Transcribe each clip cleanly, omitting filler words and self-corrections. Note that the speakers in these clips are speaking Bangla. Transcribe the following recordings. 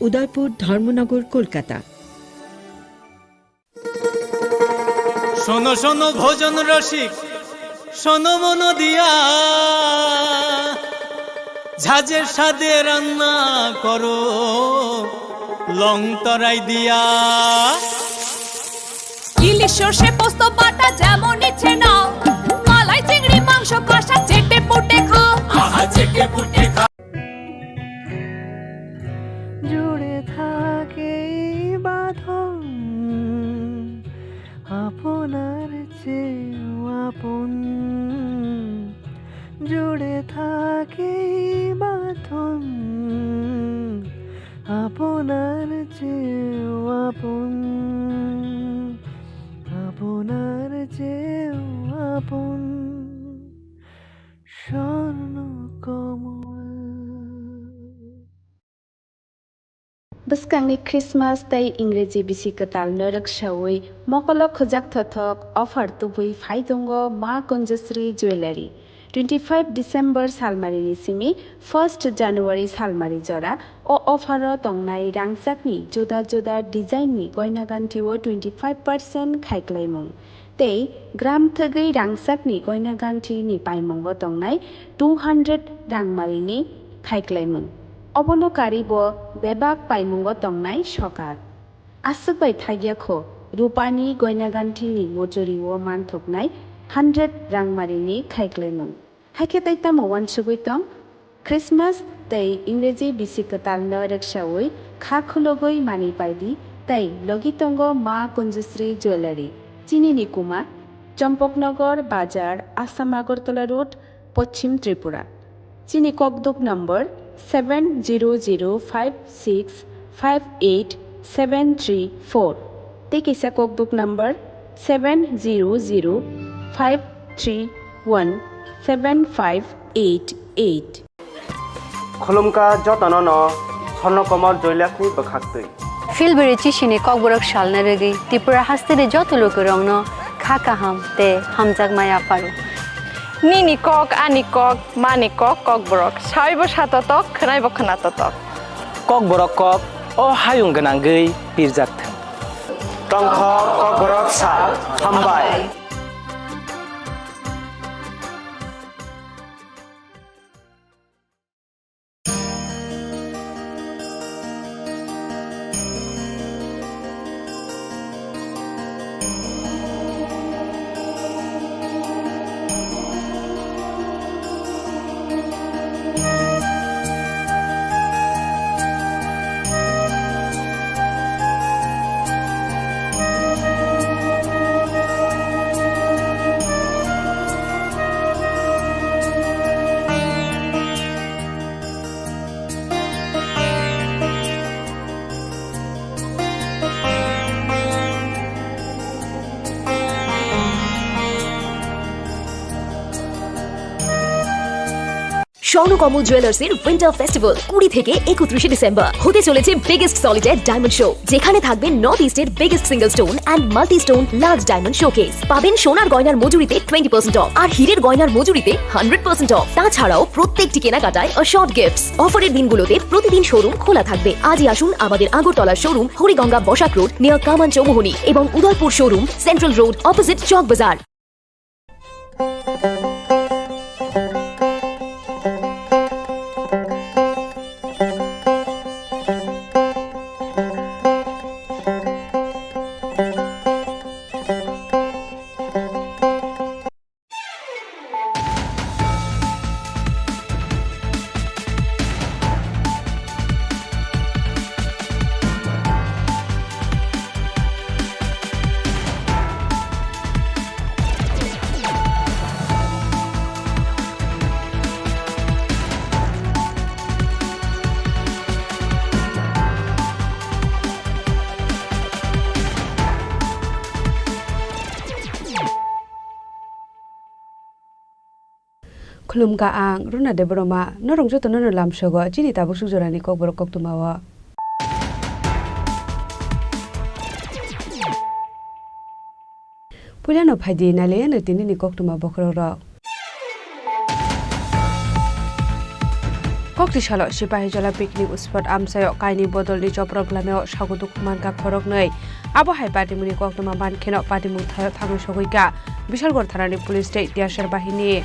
উদয়পুর, ধর্মনগর, কলকাতা। শোনো শোনো ভোজন রসিক, শোনো মন দিয়া, ঝাঁঝের স্বাদে রান্না করো লং তরাই দিয়া। ইলিশ সর্ষে পোস্ত বাটা যেমন ইচ্ছে নাও, মালাই চিংড়ি মাংস কষা চেটে পুটে খাও, আহা চেটে পুটে খাও। জুড়ে থাকে বাঁধন আপনার চেয়েও আপন, জুড়ে থাকে বাঁধন আপনার চেয়েও আপন, আপনার চেয়েও আপন স্বর্ণ কমল। Bwskangni Christmas tei Ingreji bisi ketal norok shawi mokolo khojak thothok offer tubui phaidongo Ma Kunjasri Jewelry 25 December salmari ni simi 1st January salmari jora o offer o tongnai rangchakni juda juda design ni goina ganti o 25% khaiklaimung tei gram thagui rangchakni goina ganti ni paimongo tongnai 200 rangmari ni khaiklaimung অবলকারী ব বেবাক পাইমুঙ্গ তংনাই সকার আসুকবাই থাইয়াখো রূপানি গয়নাগান্ঠিনি মজুরি ও মানথকনাই 100 রাংমারিনি খাইক্লাইমুং হাইকে তাইতাম ওয়ানসুগুইতং ক্রিসমাস তৈ ইংরেজি বিসিকতাল নরকসাওই খা খুলগই মানি পাইদি তাই লগিতঙ্গ মা কুঞ্জশ্রী জুয়েলারি চিনিনি কুমা চম্পকনগর বাজার আসাম আগরতলা রোড পশ্চিম ত্রিপুরা চিনি ককদুক নম্বর 7005658734 Tekisa kokbook number 7005317588 खुलुमका जतन स्वर्णकमल जयलाखनि बखाक्तै फिलबेरि चिसिनि ककबरक सालनारेगि त्रिपुरा हास्तेनि जत लोकरंग खाकाहाम ते हामजाक माया पारु Nini kok, ani kok, mani kok, kok borok. Saibo satatok, kenaibo kenatatok. Kok borok kok, oh hayung genanggei pirjaktheng. टंखा Kokborok साल हामबाय। স্বর্ণকমল জুয়েলার্সের উইন্টার ফেস্টিভ্যাল 20 থেকে 31 ডিসেম্বর হতে চলেছে বিগেস্ট সলিটার ডায়মন্ড শো, যেখানে থাকবে নর্থ ইস্টের biggest single stone and multi stone large diamond showcase. পাবেন সোনার গয়নার মজুরিতে 20% অফ আর হীরের গয়নার মজুরিতে 100% অফ। তাছাড়াও প্রত্যেকটি কেনাকাটায় শর্ট গিফটস। অফারের দিনগুলোতে প্রতিদিন শোরুম খোলা থাকবে। আজই আসুন আমাদের আগরতলার showroom Hariganga Basak road near Kaman Chowmuhani এবং Udaipur showroom central road opposite Chowk Bazar. खुलुमका आं रुना देबरमा नरं जतो ननो लामसोग जिनि ताबुक सुजरानि ककबर कक्तुमावा पुजानो फाइदि नाले न तिनि कक्तुमा बखरो Koktisalo Sipahijola picnic spot amsayo kaini bodolni joproblameo sagudu kumanka khoroknei abo hai patimuni koktuma ban kheno patimung thayo thangu sogoika Bishalgor thanani police state tiashar bahini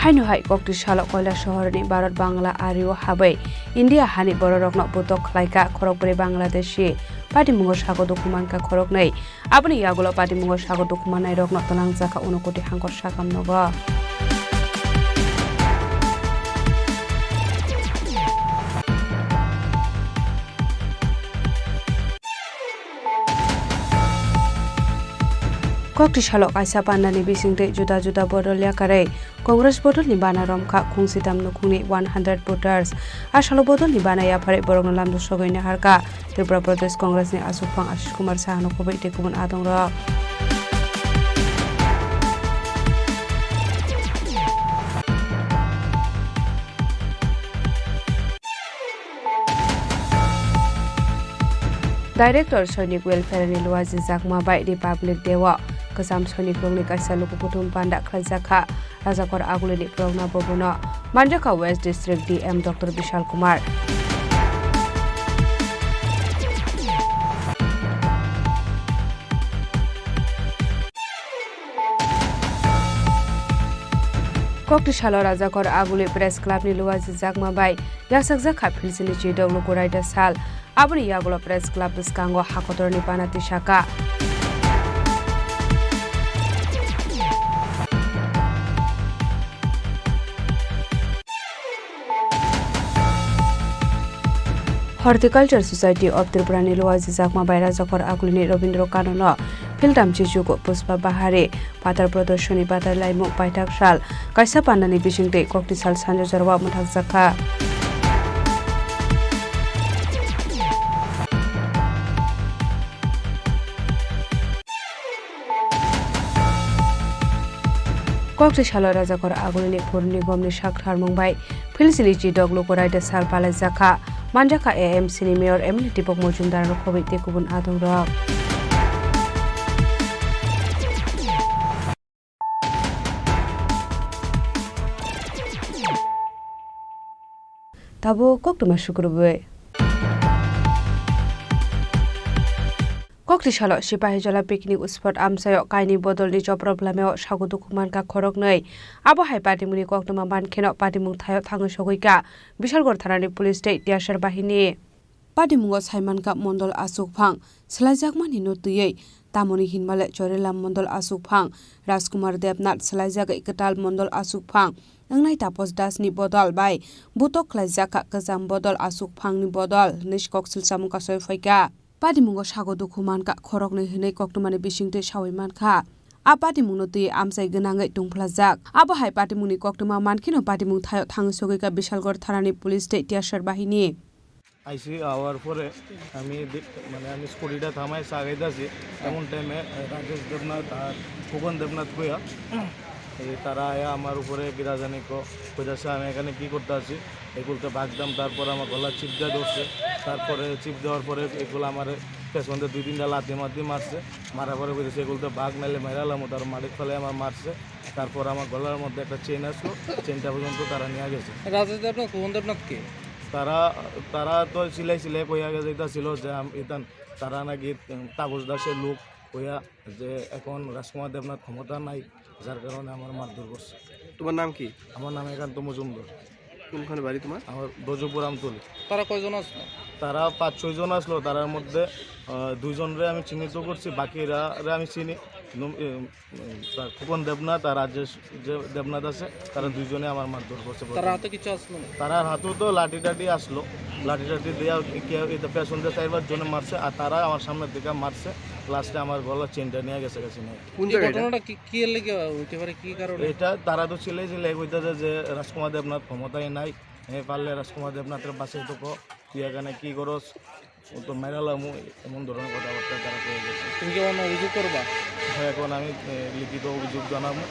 Hainu hai Koktisalo koila shohorni Bharat Bangla ario habai India hani bororokno butok khlaika khorokpuri Bangladeshi patimungo sagodu kumanka khoroknei aboni yagulo patimungo sagodu kumanai rokno talangjaka unokoti hangkor sakamnogo Koktisalo kaisa pandani bisingte juda juda bodol yakare Congress bodol ni bana romkha khungsitam nukhungni 100 voters asalo bodol ni bana yapare borogno lamdo sogoine harka Tripura Pradesh Congress ni Asufang Ashish Kumar Sahano khobai tekubun adongra Director Sonic Welfare ni Luazi Zakma by Republic Dewa Kasam Sonic Rongni Kaisa Lukuputum Panda Khalzakha Rajakor Agulini Progna Bobuna Manjaka West District DM Dr. Bishal Kumar Koktisalo Rajakor Aguli Press Club ni Luazi Zakma by Yaksakzakha Philsini Chidog Lukoraita Sal Abuni Yagulo Press Club Biskango Hakotor ni Panati Shaka Horticulture Society of Tripura ni Luazi Zakma by Rajakor Agulini Robindro Kanono Philtam Chichuko Puspa Bahari Patar Pradarshoni Patar Laimuk Paitak Shal Kaisa Pandani Bishingte Koktisal Sanjo Jarwa Muthak Zakha Koktisalo Rajakor Agulini Purni Gomni Shakhar Mumbai Philsili Chidog Lukoraita Sal Palai Zakha Manjaka AMC ni Mayor Emily Tipok Mojumdar no khobai tekubun adongra Tabo koktuma shukrube Koktisalo Sipahijola picnic spot amsayo kaini bodolni joproblameo sagudu kumanka khoroknei abo hai patimuni koktuma ban kheno patimung thayo thangu sogoika Bishalgor thanani police state tiashar bahini patimungo Saimanka Mondol Asukphang Selaijakma ni notuyei Tamoni Hinmale Chorelam Mondol Asukphang Rajkumar Debnath Selaijaga Ikatal Mondol Asukphang Angnai Tapos Das ni bodol bai Butok Klaijaka Kazam bodol Asukphang ni bodol Nishkok Silsamuka Soifaika Patimungo sagodu kumanka khoroknei hinei koktumani bisingte sawimankha a patimungno tui amsai gnangai tungphlajak abo hai patimungni koktuma mankhino patimung thayo thangsogoika Bishalgor thanani police state tiashar bahini IC hour পরে আমি আমি স্কুটিটা থামাই সাগাইতেছি এমন টাইমে রাজেশ দেবনাথ আর ফুকন দেবনাথ কইয়া তারা আয়া আমার উপরে গিরাজানি কইতাছে আমি এখানে কী করতে আছি এগুলোতে ভাগদাম তারপর আমার গলা চিপ দিয়ে ধরছে তারপরে চিপ দেওয়ার পরে এগুলো আমার পেছনতে 2-3টা লাথি মারছে মারার পরে কইতেছে এগুলোতে ভাগ নাইলে মেরালাম তার মাটির ফলে আমার মারছে তারপর আমার গলার মধ্যে একটা চেন আসলো চেনটা পর্যন্ত তারা নিয়ে গেছে রাজেশ দেবনাথ ফুকন দেবনাথকে তারা তো সিলাই কইয়া যাইতাছিল যে ইতান তারা নাকি তাপস দাসের লোক কইয়া যে এখন রাজকুমার দেবনাথ ক্ষমতা নাই যার কারণে আমার মারধর করছে তোমার নাম কি আমার নাম একান্ত মজুমদার কোনখানে বাড়ি তোমার আমার দজপুর আমতলি তারা কয়জন আসলো তারা 5-6 জন আসলো তার মধ্যে 2 জনরে আমি চিহ্নিত করছি বাকিরা আমি চিনি ফুকন দেবনাথ আর রাজেশ যে দেবনাথ আছে তারা 2 জনে আমার মারধর করছে তার হাতে কিছু আসলো তার হাতেও তো লাঠি আসলো লাঠি দেওয়া এটা পেছন দিয়ে 4-5 জনে মারছে আর তারা আমার সামনের দিকে মারছে লাস্টে আমার গলার চেনটা নিয়ে গেছে কোন ঘটনাটা কি লেগে হইতে পারে কি কারণে এটা তারা তো ছিলে কইতাছে যে রাজকুমার দেবনাথ ক্ষমতায় নাই পারলে রাজকুমার দেবনাথের বাসে তো তুই এখানে কি করস ও তো মেরালাম এমন ধরনের কথাবার্তা তারা কয়ে গেছে তুমি কি অভিযোগ করবা হ্যাঁ এখন আমি লিখিত অভিযোগ জানাবো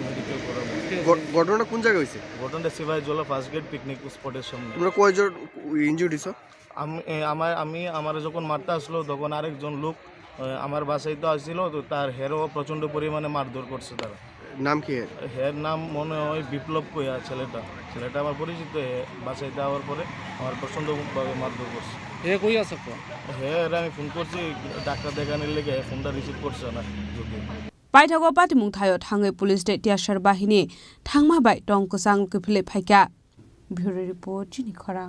মেডিকেল করাবো। ঘটনাটা কোন জায়গায় হয়েছে? ঘটনাটা সিপাহীজলা ফার্স্ট গেট পিকনিক স্পটের সামনে। তোমরা কয়জন ইনজুর্ড হইছো? আমি আমার যখন মারতে আসলো তখন আরেকজন লোক আমার বাসায় তো আসছিল, তো তার হেরও প্রচণ্ড পরিমাণে মারধর করছে তারা। নাম কি? হের নাম মনে হয় বিপ্লব কইয়া ছেলেটা আমার পরিচিত। বাসায় যাওয়ার পরে আমার প্রচণ্ডভাবে মারধর করছে। কই আছে? হ্যাঁ, আমি ফোন করছি ডাক্তার দেখানোর লেগে, ফোনটা রিসিভ করছে না। যদি পাইথাগো পাতিमुं थायो थाङै पुलिस स्टेट टियासार बाहिनी थांमाबाय टं कोसां गफिले फाइका ब्युरो रिपोर्ट जिनि खरा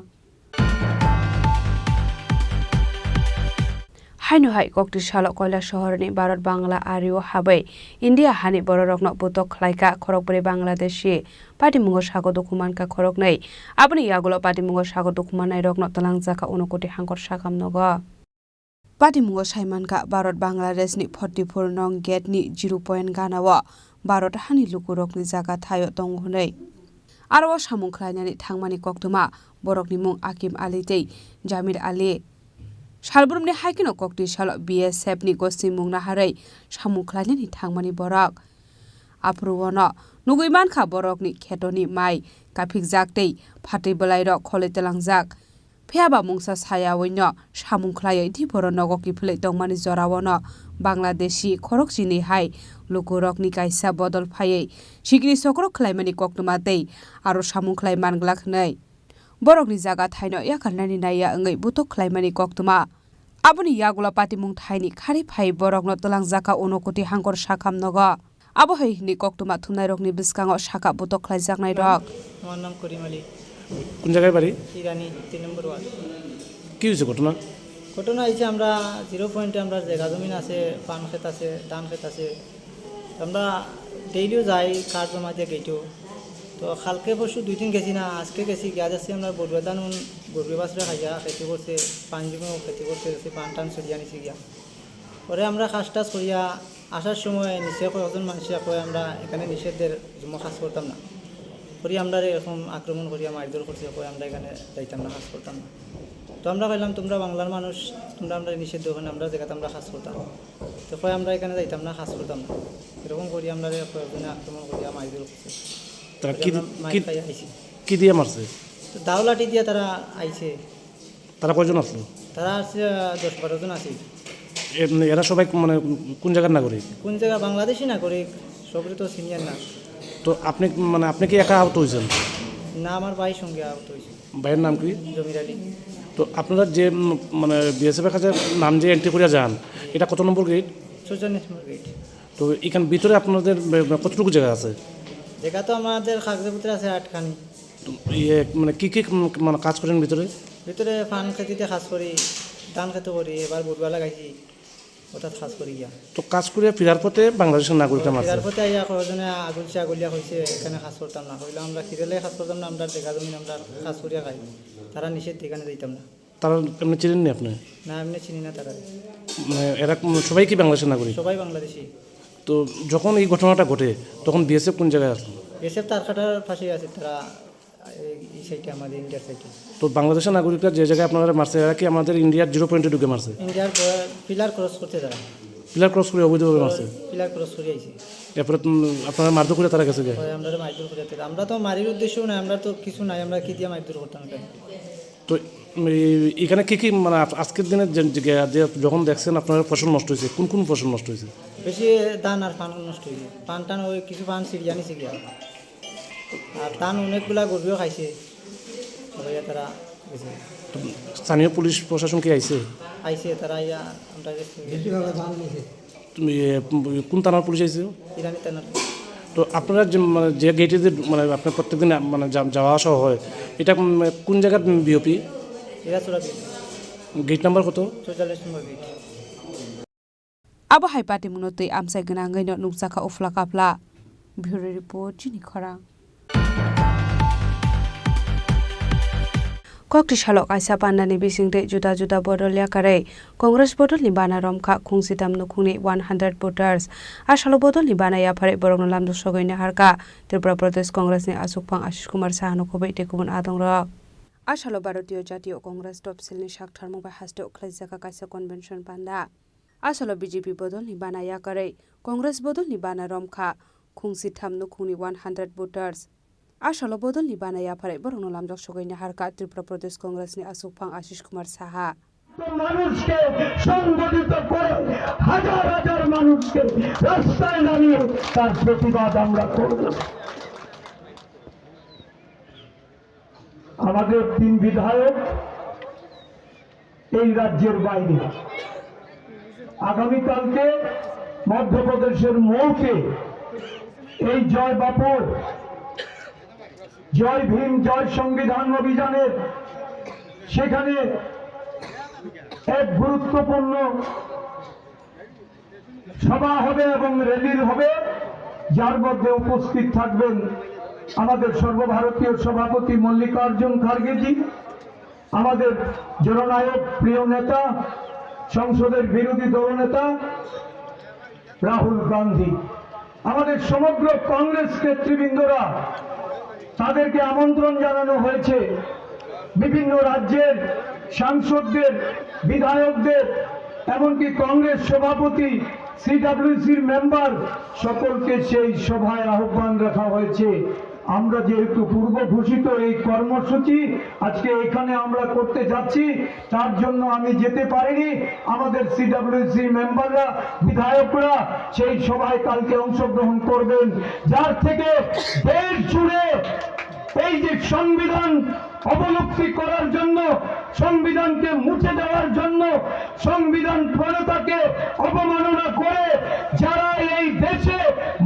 हाइनो हाइ कक्ति साल कयला शहरनि भारत बांला आरियो हाबै इन्डिया हानि बर रक्न बुतक खलाइका खरकबरे बांलादेशी पातिमुंगो सागो दुखुमानका खरकनै आबनि यागुलो पातिमुंगो सागो दुखुमानाय रक्न तलांजाका उनकोटि हांकर साकाम नग पातिमुंगो साइमानका भारत बांलादेशनि 44 नं गेटनि 0 पॉइंट गानाव भारत हानि लुकुरकनि जागा थायो दंगुनै आरो सामुं खलायनानै थांमानि कक्तमा बरकनि मुं आकिम आली तै जामिर आली सालब्रुमनि हाइकिनो कक्ति साल BSF नि गसि मुं नाहारै सामुं खलायनानै थांमानि बरक आप्रुवन नुगैमानखा बरकनि खेतनि माइ काफिक जागतै फातै बलायर खलै तलांजाक फेयाबा मुंसा सायावैनो सामुं खलायै दिबर नगकि फुलै दंमानि जरावन बांलादेशी खरकसिनि हाय लुकुरकनि काइसा बदल फायै सिगिरि सकरो खलायमानि कक्तमा दै आरो सामुं खलाय मानग्लाखनै बरकनि जागा थाइनो याखारनानि नाया ओङै बुतक खलायमानि कक्तमा आबनि यागुला पातिमुं थाइनि खारि फाय बरकनो तलांजाका उनकोटि हांकर साखाम नग आबो हैनि कक्तमा थुनाय रकनि बिस्काङाव साका बुतक खलायजाकनाय रक আমার নাম করিম আলী। কোন জায়গায় বাড়ি? ইরানি 3 নম্বর ওয়ার্ড। কি হয়েছে ঘটনা? ঘটনা হয়েছে আমরা 0 পয়েন্টে আমরা জায়গা জমিন আছে, পান ক্ষেত আছে, ধান ক্ষেত আছে। আমরা ডেইলিও যাই কার জমা দিয়ে গেটেও। তো কালকে পরশু 2 দিন গেছি না, আজকে গেছি গিয়া যাচ্ছি আমরা বড়ুয়া ধান বড়ুয়া বাসরে খাইয়া খেতে করছে, পান জমিও খেতে করছে, পান টান সরিয়া নিছি গিয়া। পরে আমরা কাজ টাজ করিয়া আসার সময় নিচে কয়েকজন মানুষ কয়ে আমরা এখানে নিষেধের জমা কাজ করতাম না করি, আমরা এরকম আক্রমণ করিয়া মারধর করছে, কয়ে আমরা এখানে যাইতাম না, কাজ করতাম না। তো আমরা কইলাম তোমরা বাংলার মানুষ, তোমরা আমরা নিষেধ ওখানে আমরা জায়গাতে আমরা কাজ করতাম, তো কয়ে আমরা এখানে যাইতাম না, কাজ করতাম না, এরকম করি আমরা কয়েকজনে আক্রমণ করিয়া মারধর করছে। কি দিয়ে মারছে? দাও লাঠি দিয়ে তারা আইছে। তারা কয়জন আসলো? তারা আছে 10-12 জন আছে। এরা সবাই মানে কোন জায়গার নাগরিক? কোন জায়গা? বাংলাদেশি নাগরিক, সবরে তো সিনিয়র না। তো আপনি কি একা আহত হয়েছেন? না, আমার ভাইয়ের সঙ্গে আহত হয়েছে। ভাইয়ের নাম কি? জমির আলী। তো আপনারা যে মানে বিএসএফের কাছে নাম যে এন্ট্রি করে যান, এটা কত নম্বর গেট? 44 নম্বর গেট। তো এখানে ভিতরে আপনাদের কতটুকু জায়গা আছে? জায়গা তো আমাদের কাগজপত্র আছে 8খানি। মানে কি কি মানে কাজ করেন ভিতরে? ভিতরে পান খেতিতে কাজ করি, ধান খেতে করি, এবার বুটবা লাগাইছি, ওটা কাজ করি গিয়া। তো কাজ করে ফেরার পথে বাংলাদেশের নাগরিকরা মারছে? ফেরার পথে আইয়া কয়েকজনে আগুলিয়া হয়েছে, এখানে কাজ করতাম না, হইলে আমরা খিদেলে কাজ করতাম না, আমরা জায়গা জমিন আমরা কাজ করিয়া খাই, তারা নিষেধ এখানে দিতাম না। তারা এমনি চিনেন নি আপনি? না, এমনি চিনি না তারা। মানে এরা সবাই কি বাংলাদেশের নাগরিক? সবাই বাংলাদেশি। তো যখন এই ঘটনাটা ঘটে তখন বিএসএফ কোন জায়গায় আসলো? বিএসএফ তারকাটার পাশেই আছে, তারা এই সাইডে আমাদের ইন্ডিয়ার সাইডে। তো বাংলাদেশের নাগরিকরা যে জায়গায় আপনারা মারছে, এরা কি আমাদের ইন্ডিয়ার 0 পয়েন্টে ঢুকে মারছে? ইন্ডিয়ার পিলার ক্রস করতে, তারা পিলার ক্রস করে অবৈধভাবে মারছে? পিলার ক্রস করে আইছে। এরপরে আপনারা মারধর করে তারা গেছে? আমরা মারধর করে, আমরা তো মারির উদ্দেশ্য নাই, আমরা তো কিছু নাই, আমরা কি দিয়ে মারধর করতাম? তো এখানে কি কি মানে আজকের দিনে যখন দেখছেন আপনার ফসল নষ্ট হয়েছে, কোন কোন ফসল নষ্ট হয়েছে? বেশি ধান আর পান নষ্ট হয়েছে। পান টান ওই কিছু পান সিরিয়া নিছে গিয়া, আর ধান অনেকগুলা গরুও খাইছে সবাই, তারা গেছে। স্থানীয় পুলিশ প্রশাসন কি আইছে? আইছে, তারা ইয়া আমরা কোন থানার পুলিশ আইছে? ইরানি থানার। তো আপনারা যে গেটে মানে আপনার প্রত্যেকদিন মানে যাওয়া আসা হয়, এটা কোন জায়গার বিওপি? গেট নাম্বার কত? 44 নম্বর গেট। आबो हाइपाति मुनोतै आमसाइ गोनाङैनो नुजाखा उफ्ला काफ्ला ब्युरो रिपोर्ट जिनि खरा कक्ति सालक आइसा पान्नानि बिसिंदै जुदा जुदा बदल याकारै कंग्रेस बदलनि बाना रमखा खुंसिदाम नुखुंनि 100 भोटार्स आसालो बदलनि बाना याफारै बरंनो लामदो सगैनो हारका त्रिपुरा प्रदेश कंग्रेसनि आसुकफां आशिष कुमार साहानो खबै टेकुमन आदंर आसालो भारतीय जातीय कंग्रेस तपसिलनि साकथारमुंबाय हास्ते अख्लाइजाका काइसा कन्भेन्सन पान्दा आसालो बीजेपी बदलनि बाना याकारै कंग्रेस बदलनि बाना रमखा खुंसि थामनो खुंनि 100 voters आसालो बदलनि बानाया फारे बरंनो लामजक सगैनि हारका त्रिपुरा प्रदेश कांग्रेसनि आसुफां आशिष कुमार साहा মানুষকে সংগঠিত করে হাজার হাজার মানুষকে রাস্তায় নামিয়ে তার প্রতিবাদ আমরা করব। আমাদের 3 বিধায়ক এই রাজ্যের বাইরে, আগামীকালকে মধ্যপ্রদেশের মৌকে এই জয় বাপুর জয় ভীম জয় সংবিধান অভিযানের সেখানে এক গুরুত্বপূর্ণ সভা হবে এবং র্যালি হবে, যার মধ্যে উপস্থিত থাকবেন আমাদের সর্বভারতীয় সভাপতি মল্লিকার্জুন খার্গেজি, আমাদের জননায়ক প্রিয় নেতা সংসদের বিরোধী দলনেতা রাহুল গান্ধী, আমাদের সমগ্র কংগ্রেস নেতৃবৃন্দরা তাদেরকে আমন্ত্রণ জানানো হয়েছে। বিভিন্ন রাজ্যের সাংসদদের, বিধায়কদের, এমনকি কংগ্রেস সভাপতি, সিডব্লিউসির মেম্বার সকলকে সেই সভায় আহ্বান রাখা হয়েছে। আমরা যেহেতু পূর্ব ঘোষিত এই কর্মসূচি আজকে এখানে আমরা করতে যাচ্ছি, তার জন্য আমি যেতে পারিনি। আমাদের সিডব্লিউসি মেম্বাররা, বিধায়করা সেই সভায় কালকে অংশগ্রহণ করবেন, যার থেকে দেশ জুড়ে এই যে সংবিধান অবলুপ্তি করার জন্য, সংবিধানকে মুছে দেওয়ার জন্য, সংবিধান প্রণেতাকে অবমাননা করে যারা এই দেশে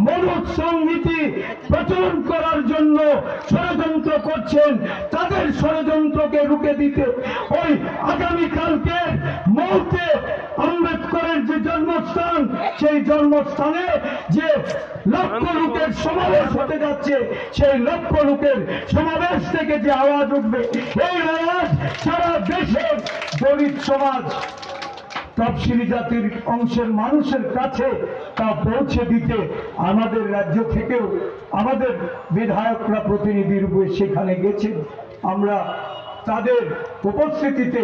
মনোজ সংহিতি প্রচলন করার জন্য ষড়যন্ত্র করছেন, তাদের ষড়যন্ত্রকে রুখে দিতে ওই আগামীকালকে মৌতে আম্বেদকরের যে জন্মস্থান, সেই জন্মস্থানে যে লক্ষ লোকের সমাবেশ হতে যাচ্ছে, সেই লক্ষ লোকের সমাবেশ থেকে যে আওয়াজ উঠবে, এই আওয়াজ সারা দেশের দলিত সমাজ, তফসিলি জাতির অংশের মানুষের কাছে তা পৌঁছে দিতে আমাদের রাজ্য থেকেও আমাদের বিধায়করা প্রতিনিধি রূপে সেখানে গেছেন। আমরা তাদের উপস্থিতিতে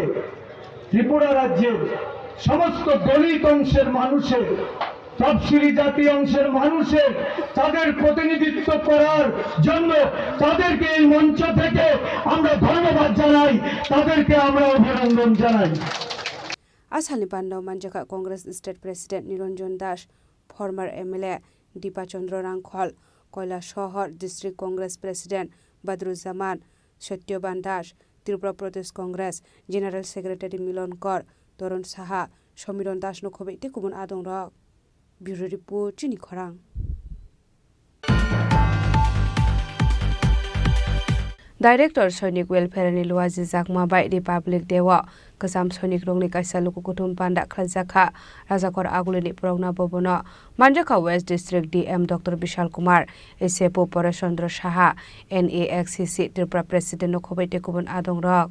ত্রিপুরা রাজ্যের সমস্ত দলিত অংশের মানুষের, তফসিলি জাতি অংশের মানুষের তাদের প্রতিনিধিত্ব করার জন্য তাদেরকে এই মঞ্চ থেকে আমরা ধন্যবাদ জানাই, তাদেরকে আমরা অভিনন্দন জানাই। आसामनि बान्दाव मानजाखा Congress state president Niranjan Das, फर्मार MLA Deepa चंद्र रांखल, কৈলাসহর डिस्ट्रिक्ट कांग्रेस प्रेसिडेंट बदरुज्जामान, सत्यबान दास, त्रिपुरा प्रदेश कांग्रेस जेनारेल सेक्रेटारि मिलन कर, तरुण साहा, समीरन दास नखबैते गुबुन आदं रक ब्यूरो रिपोर्ट चिनी खरां। डाइरेक्टर सैनिक वेलफेयर लुआजी जाकमा बाय रिपाब्लिक देवा कसाम सैनिक रंगनि कायसा लुकु कुटुम पांडा खालजाखा राजाकर आगुलिनि प्रगना भवन मानजाखा waste district DM doctor Vishal Kumar SFO परेशचंद्र Saha एनएएक्सीसी Tripura president नखबैते गुबुन आदं रक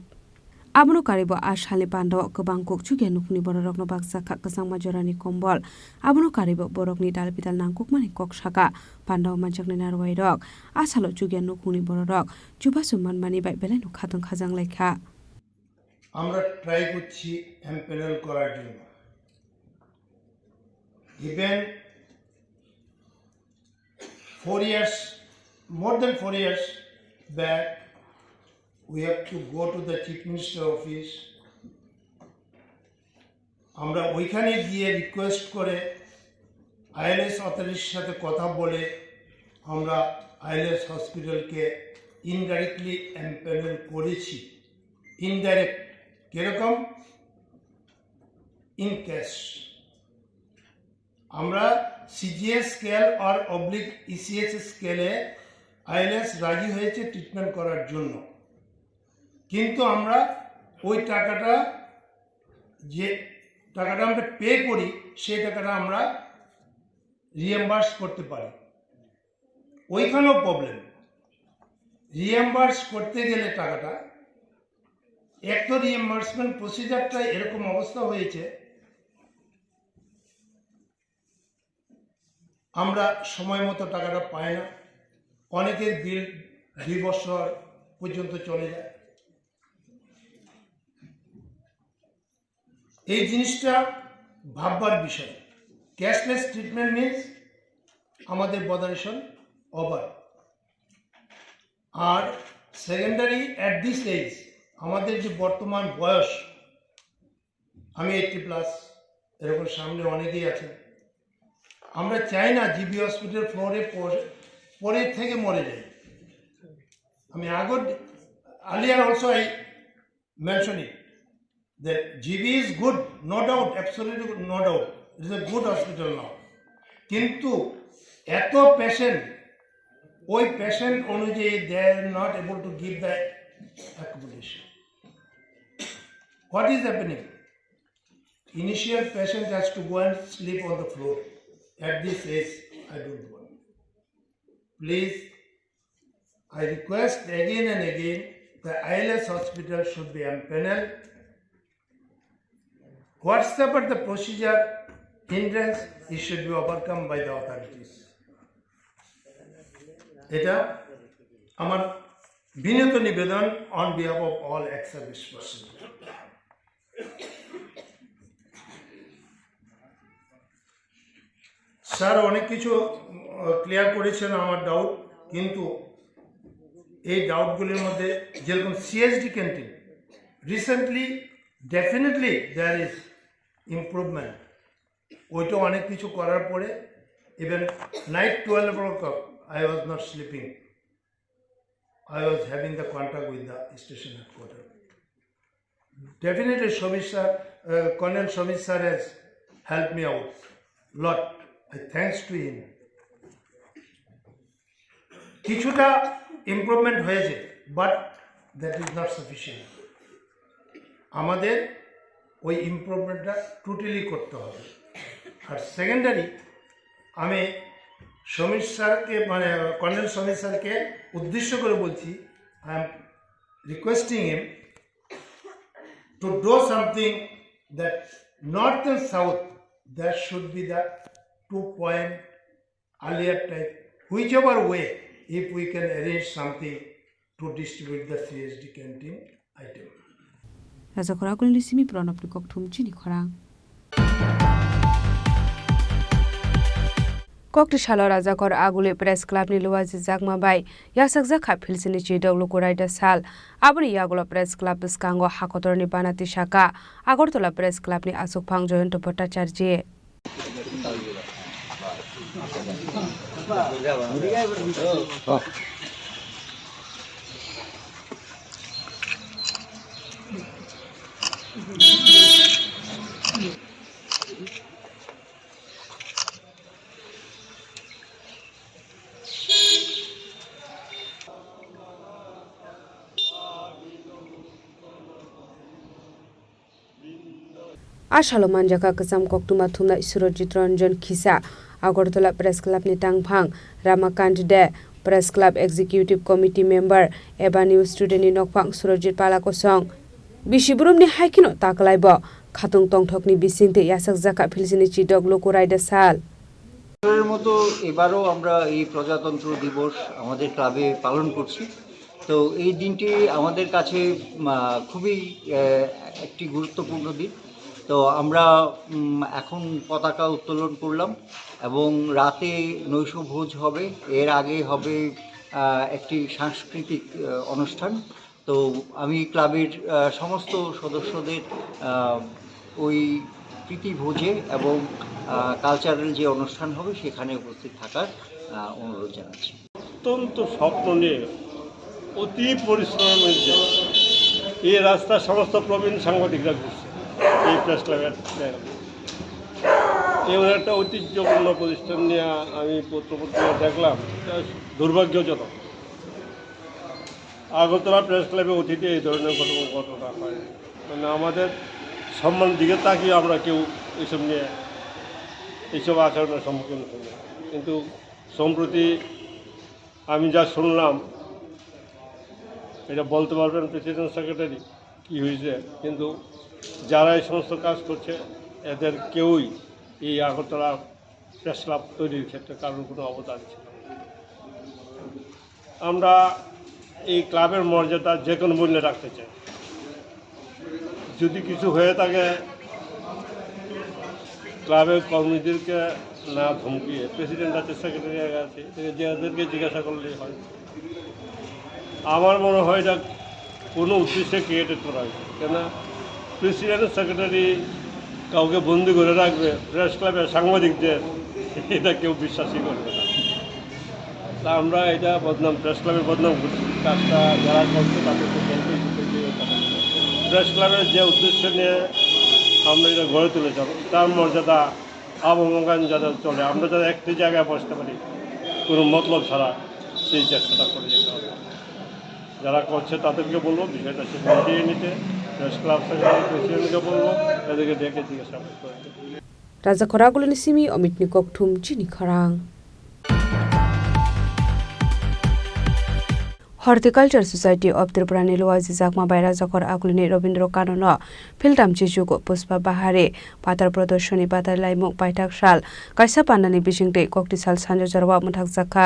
आबनो कारिबो आसालनि बान्दाव गोबां कुकचुगे नुकनि बररकनो बागजाखा कसां माजरानि कम्बल आबनो कारिबो बरकनि दाल बिदाल नांकुकमानि ककसाका बान्दाव मानजाकनि नारवाय रक आसालो चुगे नुकनि बररक जुबासु मानमानि बाय बेलायनु खादों खाजां लेखा আমরা ট্রাই করছি এমপ্যানেল করার জন্য। Even 4 years, more than 4 years back, we have to go to the chief minister office. আমরা ওইখানে গিয়ে রিকোয়েস্ট করে আইএলএস অথরিটির সাথে কথা বলে আমরা আইএলএস হসপিটালকে ইনডাইরেক্টলি এমপ্যানেল করেছি। ইনডাইরেক্ট কিরকম? In cash. আমরা সিজিএস স্কেল আর অবলিক ইসিএস স্কেলে আইএলএস রাজি হয়েছে ট্রিটমেন্ট করার জন্য, কিন্তু আমরা ওই টাকাটা যে টাকাটা আমরা পে করি সেই টাকাটা আমরা রিএম্বার্স করতে পারি। ওইখানেও প্রবলেম, রিএম্বার্স করতে গেলে টাকাটা এক তো রিএম্বার্সমেন্ট প্রসিজারটা এরকম অবস্থা হয়েছে, আমরা সময় মতো টাকাটা পাই না, অনেকের বিল 2 বছর পর্যন্ত চলে যায়। এই জিনিসটা ভাববার বিষয়। ক্যাশলেস ট্রিটমেন্ট মিনস আমাদের বদারেশন ওভার। আর সেকেন্ডারি অ্যাট দিস এজ, আমাদের যে বর্তমান বয়স, আমি 80+, এরকম সামনে অনেকেই আছেন, আমরা চাই না জিবি হসপিটাল ফ্লোরে পরে থেকে মরে যাই। আমি earlier also I mentioned it, that GB is good, no doubt, absolutely no doubt. It is a good hospital now. কিন্তু এত পেশেন্ট, ওই পেশেন্ট অনুযায়ী they are not able to give the accommodation. What is happening? Initial patient has to go and sleep on the floor. At this age, I don't want. Please, I request again and again, the ILS hospital should be empaneled. Whatever the procedure hindrance, it should be overcome by the authorities. এটা আমার বিনীত নিবেদন on behalf of all ex-service personnel. Sir অনেক কিছু ক্লিয়ার করেছেন আমার ডাউট, কিন্তু এই ডাউটগুলির মধ্যে যেরকম CSD canteen, recently definitely there is improvement. ওইটা অনেক কিছু করার পরে even night 12 o'clock I was not sleeping. I was having the contact with the station headquarters. Definitely Shobhit sir, Colonel Shobhit sir has helped me out lot. Thanks to him. কিছুটা ইমপ্রুভমেন্ট হয়েছে, but that is not sufficient. আমাদের ওই ইমপ্রুভমেন্টটা টোটালি করতে হবে। আর সেকেন্ডারি, আমি সমীর স্যারকে, মানে কর্নেল সমীর স্যারকে উদ্দেশ্য করে বলছি, I am requesting him to do something that north and south, that should be the 2-point earlier type, whichever way, if we can arrange something to distribute the CSD canteen item. Raja khora kulni simi pranab ni kok thum chini khora kokti shalo raja khor agule press club ni luwaji jagma bai yasak jakha philsini chidawlu koraida sal abri yagulo press club skango hakotor ni banati shaka agortola press club ni asukphang joyonto bhattacharya Ashalo manjaka kesam koktuma thumna Surojit Ranjan Khisa Agartala Press Club ni tangphang Ramakant De Press Club Executive Committee Member Eba New Student ni nokphang Surojit Palakosong Bishiburum ni haikino taklaibo Khatung Tongthok ni bisingte yasak jaka philsini chidok lokoraida sal এর মতো এবারও আমরা এই প্রজাতন্ত্র দিবস আমাদের ক্লাবে পালন করছি। তো এই দিনটি আমাদের কাছে খুবই একটি গুরুত্বপূর্ণ দিন। তো আমরা এখন পতাকা উত্তোলন করলাম এবং রাতে নৈশভোজ হবে, এর আগে হবে একটি সাংস্কৃতিক অনুষ্ঠান। তো আমি ক্লাবের সমস্ত সদস্যদের ওই প্রীতিভোজে এবং কালচারাল যে অনুষ্ঠান হবে সেখানে উপস্থিত থাকার অনুরোধ জানাচ্ছি। অত্যন্ত স্বপ্ন নিয়ে অতি পরিশ্রমের মধ্যে এই রাস্তা সমস্ত প্রবীণ সাংবাদিকরা ঘুরছে এই প্রেস ক্লাবের। এমন একটা ঐতিহ্যপূর্ণ প্রতিষ্ঠান নিয়ে আমি পত্রপত্রিকা দেখলাম, দুর্ভাগ্যজনক। আগরতলা প্রেস ক্লাবে অতীতে এই ধরনের ঘটনা হয়, মানে আমাদের সম্মান দিকে তাকিয়ে আমরা কেউ এইসব নিয়ে এইসব আচরণের সম্মুখীন হই। কিন্তু সম্প্রতি আমি যা শুনলাম, এটা বলতে পারবেন প্রেসিডেন্ট সেক্রেটারি কী হয়েছে, কিন্তু যারা এই সমস্ত কাজ করছে এদের কেউই এই আগরতলা প্রেস ক্লাব তৈরির ক্ষেত্রে কারোর কোনো অবদান ছিল। আমরা এই ক্লাবের মর্যাদা যে কোনো মূল্যে রাখতে চাই। যদি কিছু হয়ে থাকে ক্লাবের কর্মীদেরকে না ধমকিয়ে প্রেসিডেন্ট আছে, সেক্রেটারি আছে, যাদেরকে জিজ্ঞাসা করলেই হয়। আমার মনে হয় এটা কোনো উদ্দেশ্যে ক্রিয়েটেড করা হয়েছে, কেন প্রেসিডেন্ট সেক্রেটারি কাউকে বন্দি করে রাখবে প্রেস ক্লাবের সাংবাদিকদের, এটা কেউ বিশ্বাসই করবে না। তা আমরা এটা বদনাম, প্রেস ক্লাবের বদনাম করছি। কাজটা যারা করছে তাদেরকে বলতেই প্রেস ক্লাবের যে উদ্দেশ্য নিয়ে আমরা এটা গড়ে তুলেছি, তার মর্যাদা অবমানন যাতে চলে, আমরা যাতে একটি জায়গায় বসতে পারি কোনো মতলব ছাড়া, সেই চেষ্টাটা করে যেতে হবে। যারা করছে তাদেরকে বলবো বিষয়টা সে মিটিয়ে নিতে, প্রেস ক্লাব সেক্রেটারি প্রেসিডেন্টকে বলবো এদেরকে ডেকে জিজ্ঞাসা করতে। রাজা খরাগুলিনি সিমি অমিতনি ককথুম চিনি খরাং। हर्टिकल्चर सोसाइटी ऑफ त्रिपुरानि लुवाजी जाकमा बायरा जखर आकुलिनि रवीन्द्र कानन फिल्टाम चिजुगो पुष्पा बाहारे पातार प्रदर्शनी पातार लाइमुक पाइथाक साल कायसा पान्डानि बिजिंगते कक्ति साल सानजो जरवा मुथाक जाखा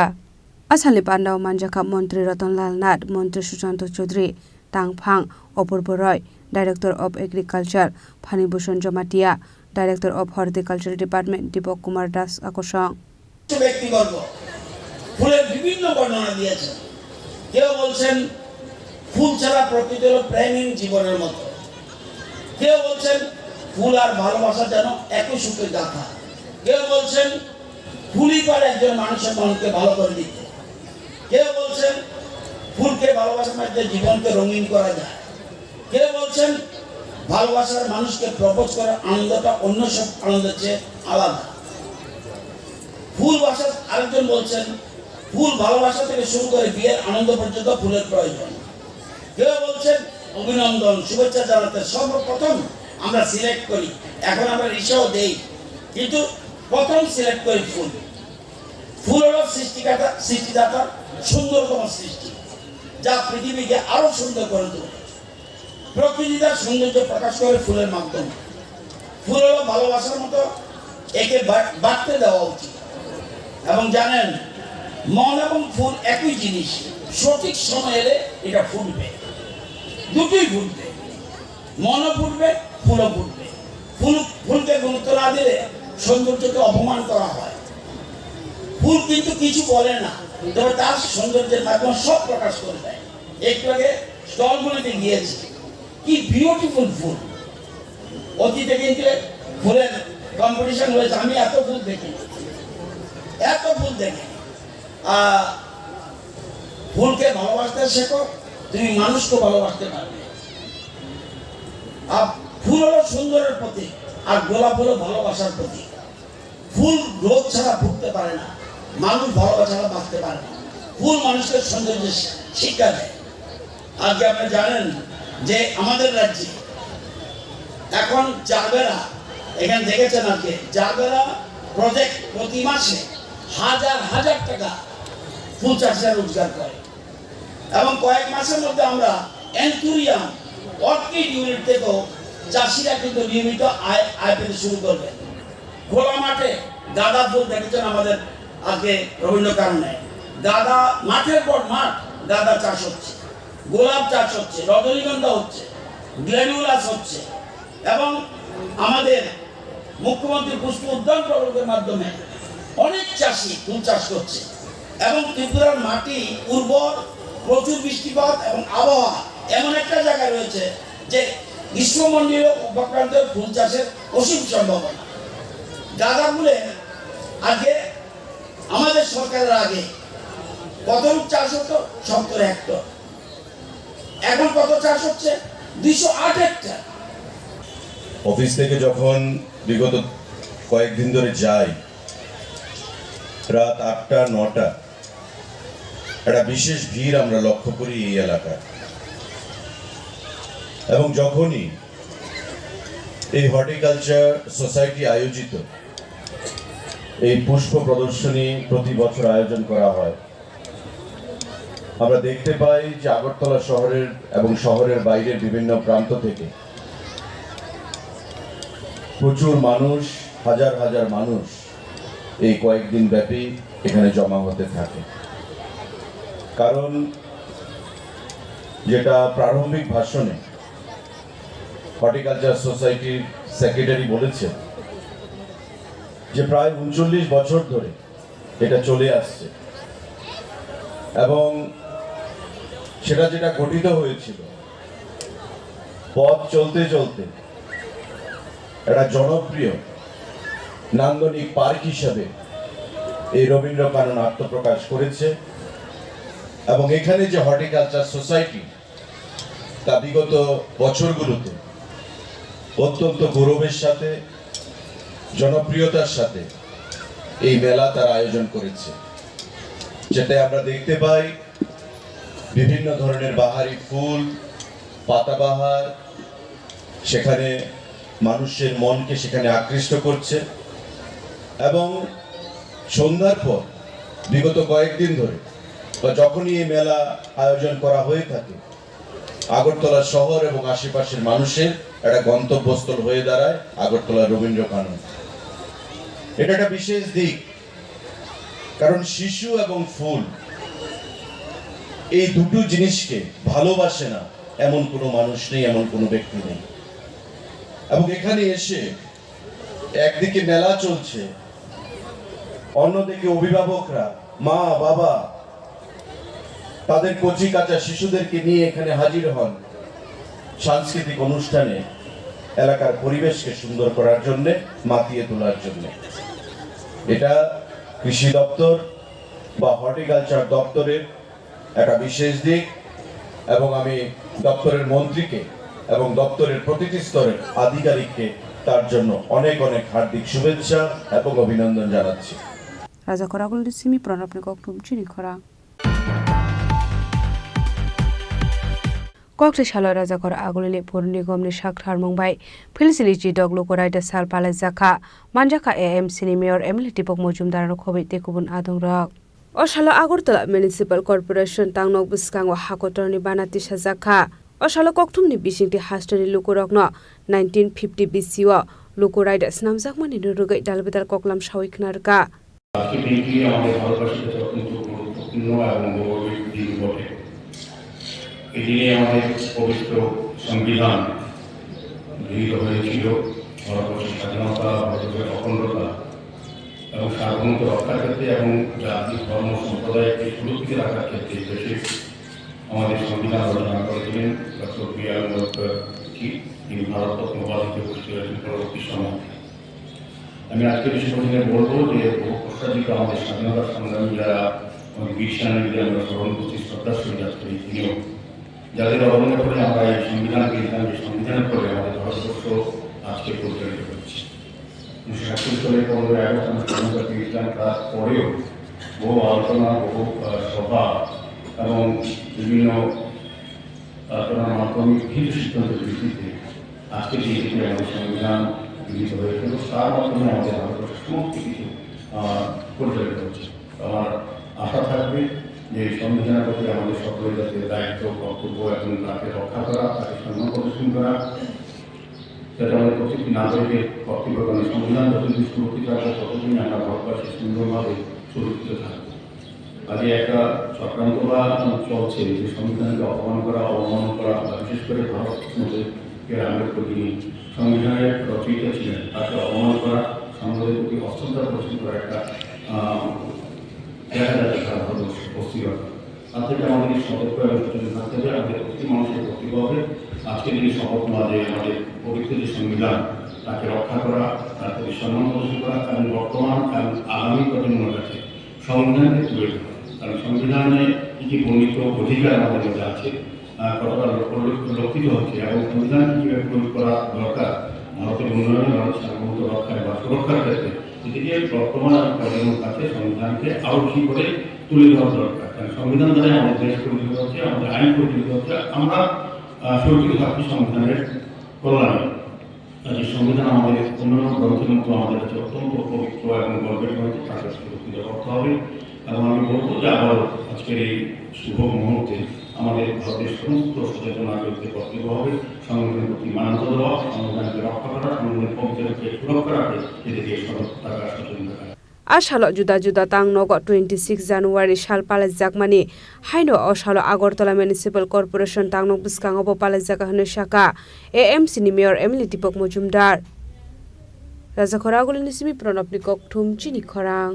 आसामनि पान्डाव मानजाखा मन्त्री रतनलाल नाथ, मन्त्री सुशांत चौधरी, तांगफां Apurba Roy, director of agriculture Phanibhushan Jamatia, director of horticulture department Deepak Kumar Das আকর্ষণ। ব্যক্তিবর্গ ফুলের বিভিন্ন বর্ণনা দিয়েছেন। কেউ বলছেন ফুল ছাড়া প্রকৃতি হলো প্রেমহীন জীবনের মতো, কেউ বলছেন ফুল আর ভালোবাসা যেন একই সুতোয় গাঁথা, কেউ বলছেন ফুলই পারে একজন মানুষের মনকে ভালো করে দিতে, কেউ বলছেন ফুলকে ভালোবাসার মধ্যে জীবনকে রঙিন করা যায়, কেউ বলছেন ভালোবাসার মানুষকে প্রপোজ করার আনন্দটা অন্য সব আনন্দের চেয়ে আলাদা। ফুল ভাষা আরেকজন বলছেন ফুল ভালোবাসা থেকে শুরু করে বিয়ের আনন্দ পর্যন্ত ফুলের প্রয়োজন। কেউ বলছেন অভিনন্দন শুভেচ্ছা জানাতে সর্বপ্রথম আমরা সিলেক্ট করি, এখন আমরা রিসাও দেই, কিন্তু প্রথম সিলেক্ট করি ফুল। ফুল হলো সৃষ্টিদাতা সুন্দরতম সৃষ্টি, যা পৃথিবীকে আরো সুন্দর করে তোলে। প্রকৃতি তার সৌন্দর্য প্রকাশ করে ফুলের মাধ্যমে। ফুল হলো ভালোবাসার মতো, একে বাড়তে দেওয়া উচিত। এবং জানেন মন এবং ফুল একই জিনিস, সঠিক সময় এলে এটা ফুটবে, দুটোই ফুটবে, মনও ফুটবে ফুলও ফুটবে। ফুলকে গুরুত্ব না দিলে সৌন্দর্যকে অপমান করা হয়। ফুল কিন্তু কিছু বলে না, তবে তার সৌন্দর্যের মাধ্যমে সব প্রকাশ করে দেয়। একটু আগে স্টলগুলোতে গিয়েছি, কি বিউটিফুল ফুল। অতীতে কিন্তু ফুলের কম্পিটিশন হয়েছে, আমি এত ফুল দেখি, এত ফুল দেখি। ফুলকে ভালোবাসতে শেখো, তুমি মানুষকে ভালোবাসতে পারবে। আর ফুল হলো সুন্দরের প্রতীক, আর গোলাপ হলো ভালোবাসার প্রতীক। ফুল রোদ ছাড়া ফুটতে পারে না, মানুষ ভালোবাসা ছাড়া বাঁচতে পারে না। ফুল মানুষকে সৌন্দর্য শিক্ষা দেয়। আজকে আপনি জানেন যে আমাদের রাজ্যে এখন জারবেরা, এখানে দেখেছেন আজকে জারবেরা প্রজেক্ট প্রতি মাসে হাজার হাজার টাকা ফুল চাষিরা রোজগার করে। এবং কয়েক মাসের মধ্যে আমরা অ্যান্থুরিয়াম অর্কিড ইউনিট থেকেও চাষিরা কিন্তু নিয়মিত আয় পেতে শুরু করবে। খোলা মাঠে গাঁদা ফুল দেখেছেন আমাদের আজকে রবীন্দ্র কাননে, গাঁদা মাঠের পর মাঠ গাঁদা চাষ হচ্ছে, গোলাপ চাষ হচ্ছে, রজনীগন্ধা হচ্ছে, গ্ল্যাডিওলাস হচ্ছে। এবং আমাদের মুখ্যমন্ত্রী পুষ্প উদ্যান প্রকল্পের মাধ্যমে অনেক চাষি ফুল চাষ করছে। এবং ত্রিপুরার মাটি উর্বর, প্রচুর বৃষ্টিপাত এবং আবহাওয়া এমন একটা জায়গায় রয়েছে যে গ্রীষ্মমণ্ডলীয় উপক্রান্তের ফুল চাষের অসীম সম্ভাবনা। গাঁদা ফুলের আগে আমাদের সরকারের আগে কত চাষ হতো? 70 হেক্টর। এখন কত চাষ হচ্ছে? 208 হেক্টর। অফিস থেকে যখন বিগত কয়েকদিন ধরে যাই, রাত 8টা-9টা একটা বিশেষ ভিড় আমরা লক্ষ্য করি এই এলাকায়। এবং যখনই এই হর্টিকালচার সোসাইটি আয়োজিত এই পুষ্প প্রদর্শনী প্রতি বছর আয়োজন করা হয়, আমরা দেখতে পাই যে আগরতলা শহরের এবং শহরের বাইরের বিভিন্ন প্রান্ত থেকে প্রচুর মানুষ, হাজার হাজার মানুষ এই কয়েকদিন ব্যাপী এখানে জমা হতে থাকে। কারণ যেটা প্রারম্ভিক ভাষণে হর্টিকালচার সোসাইটির সেক্রেটারি বলেছেন যে প্রায় ৩৯ বছর ধরে এটা চলে আসছে এবং সেটা যেটা গঠিত হয়েছিল পথ চলতে চলতে একটা জনপ্রিয় নান্দনিক পার্ক হিসাবে এই রবীন্দ্র কানন আত্মপ্রকাশ করেছে এবং এখানে যে হর্টিকালচার সোসাইটি তা বিগত বছরগুলোতে অত্যন্ত গৌরবের সাথে জনপ্রিয়তার সাথে এই মেলা তার আয়োজন করেছে, যেটা আমরা দেখতে পাই বিভিন্ন ধরনের বাহারি ফুল, পাতাবাহার সেখানে মানুষের মনকে সেখানে আকৃষ্ট করছে এবং সন্ধ্যার পর বিগত কয়েকদিন ধরে বা যখনই এই মেলা আয়োজন করা হয়ে থাকে আগরতলা শহর এবং আশেপাশের মানুষের একটা গন্তব্যস্থল হয়ে দাঁড়ায় আগরতলা রবীন্দ্র কানন। এটা একটা বিশেষ দিক, কারণ শিশু এবং ফুল এই দুটো জিনিসকে ভালোবাসে না এমন কোনো মানুষ নেই, এমন কোনো ব্যক্তি নেই। এবং এখানে এসে একদিকে মেলা চলছে, অন্যদিকে অভিভাবকরা মা বাবা তাদের কচি কাঁচা শিশুদেরকে নিয়ে এখানে হাজির হন সাংস্কৃতিক অনুষ্ঠানে এলাকার পরিবেশকে সুন্দর করার জন্য, মাতিয়ে তোলার জন্য। এটা কৃষি দপ্তর বা হর্টিকালচার দপ্তরের একটা বিশেষ দিক এবং আমি দপ্তরের মন্ত্রীকে এবং দপ্তরের প্রতিটি স্তরের আধিকারিককে তার জন্য অনেক অনেক হার্দিক শুভেচ্ছা এবং অভিনন্দন জানাচ্ছি। রাজা করাগুল সিমি প্রণবনি কক্টুম চিনি খরা কক্টে সালো রাজা করা আগুলিলে পৌর নিগমনি সাকরার মুম্বাই ফিলিসিলিজি ডগলো কোরাইডা সাল পালে জাখা মানজাখা এএমসিনি মেয়র এমএলএ টিপক মজুমদার খবি তেকুবুন আদং রক ও সালো আগরতলা মিউনিসিপাল কর্পোরেশন তাংনক বিসকাং ও হাকতরনি বানাতি সাজাখা ও সালো কক্টুমনি বিসিংটি হাস্টনি লুকুরকন 1950 বিসিও লুকুরাইডা স্নামজাকমানি নুরুগাই ডালবেদাল ককলাম সাউইকনারকা আজকে দিনটি আমাদের ভারতবাসীর কাছে অত্যন্ত গুরুত্বপূর্ণ এবং গৌরবের দিন বটে। এই দিনে আমাদের পবিত্র সংবিধান গৃহীত হয়েছিল। ভারতবর্ষের স্বাধীনতা, ভারতের অখণ্ডতা এবং সার্বভৌমত্ব রক্ষার ক্ষেত্রে এবং জাতি ধর্ম সম্প্রদায়কে সুরক্ষিত রাখার ক্ষেত্রে দেশে আমাদের সংবিধান রচনা করেছিলেন ডক্টর বি.আর. আম্বেদকর। তিনি ভারতরত্ন উপাধিতে ভূষিত হয়েছেন পরবর্তী সময়। আমি আজকে বিশেষ করে বলবো যে বহু প্রস্তাবিত আমাদের স্বাধীনতা সংগ্রামী যারা বীর সেনানীদের আমরা স্মরণ করছি, শ্রদ্ধাশীল যাত্রী তিনিও, যাদের অবদানের করে আমরা এই সংবিধান পেয়েছিলাম, এই সংবিধানের করে আমাদের ভারতবর্ষ আজকে পরিচালিত হচ্ছে। 1947 সালে 15 আগস্ট আমরা স্বাধীনতা পেয়েছিলাম। তারপরেও বহু আলোচনা, বহু সভা এবং বিভিন্ন আলোচনার মাধ্যমে বিভিন্ন সিদ্ধান্তের ভিত্তিতে আজকে যে আমাদের সংবিধান গৃহীত হয়েছিল, তার মাধ্যমে আমাদের ভারতবর্ষের সমস্ত কিছু পরিচালিত হচ্ছে। আমার আশা থাকবে যে সংবিধানের প্রতি আমাদের সকলের যাতে দায়িত্ব, কর্তব্য এবং তাকে রক্ষা করা, তাকে সম্মান প্রদর্শন করা, যাতে আমাদের প্রত্যেকটি নাগরিকের কর্তব্য এবং সংবিধান যতদিন সুরক্ষিত রাখবে ততদিন আমরা ভারতবাসী সুন্দরভাবে সুরক্ষিত থাকবো। আজকে একটা চক্রান্ত বা চলছে যে সংবিধানকে অপমান করা, অবমাননা করা, বিশেষ করে ভারত আম্বেদকর যিনি সংবিধানের রচয়িতা ছিলেন তাকে অবমান করা, সমাজের প্রতি অশ্রদ্ধা প্রদর্শন করা একটা দেখা যাচ্ছে সারা ভারতবর্ষে অস্থিরতা। তার থেকে আমাদের সতর্ক এবং সচেতন থাকতে হবে। আমাদের প্রতি মানুষের কর্তব্য হবে আজকে যিনি শপথ নেওয়া যে আমাদের পবিত্র যে সংবিধান তাকে রক্ষা করা, তার প্রতি সম্মান প্রদর্শন করা এবং বর্তমান এবং আগামী প্রজন্মের কাছে সংবিধানকে তুলে ধরা। কারণ সংবিধানে কী কী বর্ণিত অধিকার আমাদের মধ্যে আছে, কতটা লক্ষিত হচ্ছে এবং সংবিধান কীভাবে প্রয়োগ করা দরকার ভারতের উন্নয়নে, ভারতের সার্বভৌমত্ব রক্ষায় বা সুরক্ষার ক্ষেত্রে, এদিকে বর্তমান প্রজন্মের কাছে সংবিধানকে আরও বেশি করে তুলে ধরা দরকার। কারণ সংবিধান দ্বারা আমাদের দেশ পরিচালিত হচ্ছে, আমাদের আইন পরিচালিত হচ্ছে, আমরা সুরক্ষিত থাকছি সংবিধানের কল্যাণে। যে সংবিধান আমাদের অন্যান্য গ্রন্থের মতো আমাদের কাছে অত্যন্ত পবিত্র এবং গর্বের গ্রন্থ, তাকে সুরক্ষিত করতে হবে। এবং আমি বলবো যে আবার আজকের এই শুভ মুহূর্তে আমাদের ভারতের সমস্ত সচেতন নাগরিকদের কর্তব্য হবে সংবিধানের প্রতি মান্যতা দেওয়া, সংবিধানকে রক্ষা করা, সংবিধানের পবিত্রতাকে সুরক্ষা রাখে, এদিকে সতর্ক থাকা, সচেতন থাকা। আশালো জুদা জুদা তাংনগ 26 জানুয়ারি সাল পালে জাকমানি হাইনো অশালো আগরতলা মিউনিসিপাল কর্পোরেশন তাংনগ বিসকাং অব পালে জাকা হনে শাখা এএমসি নি মেয়র এমএলএ দীপক মজুমদার রাজা খরাগুলিনি সিমি প্রণবনি কক থুম চিনি খরাং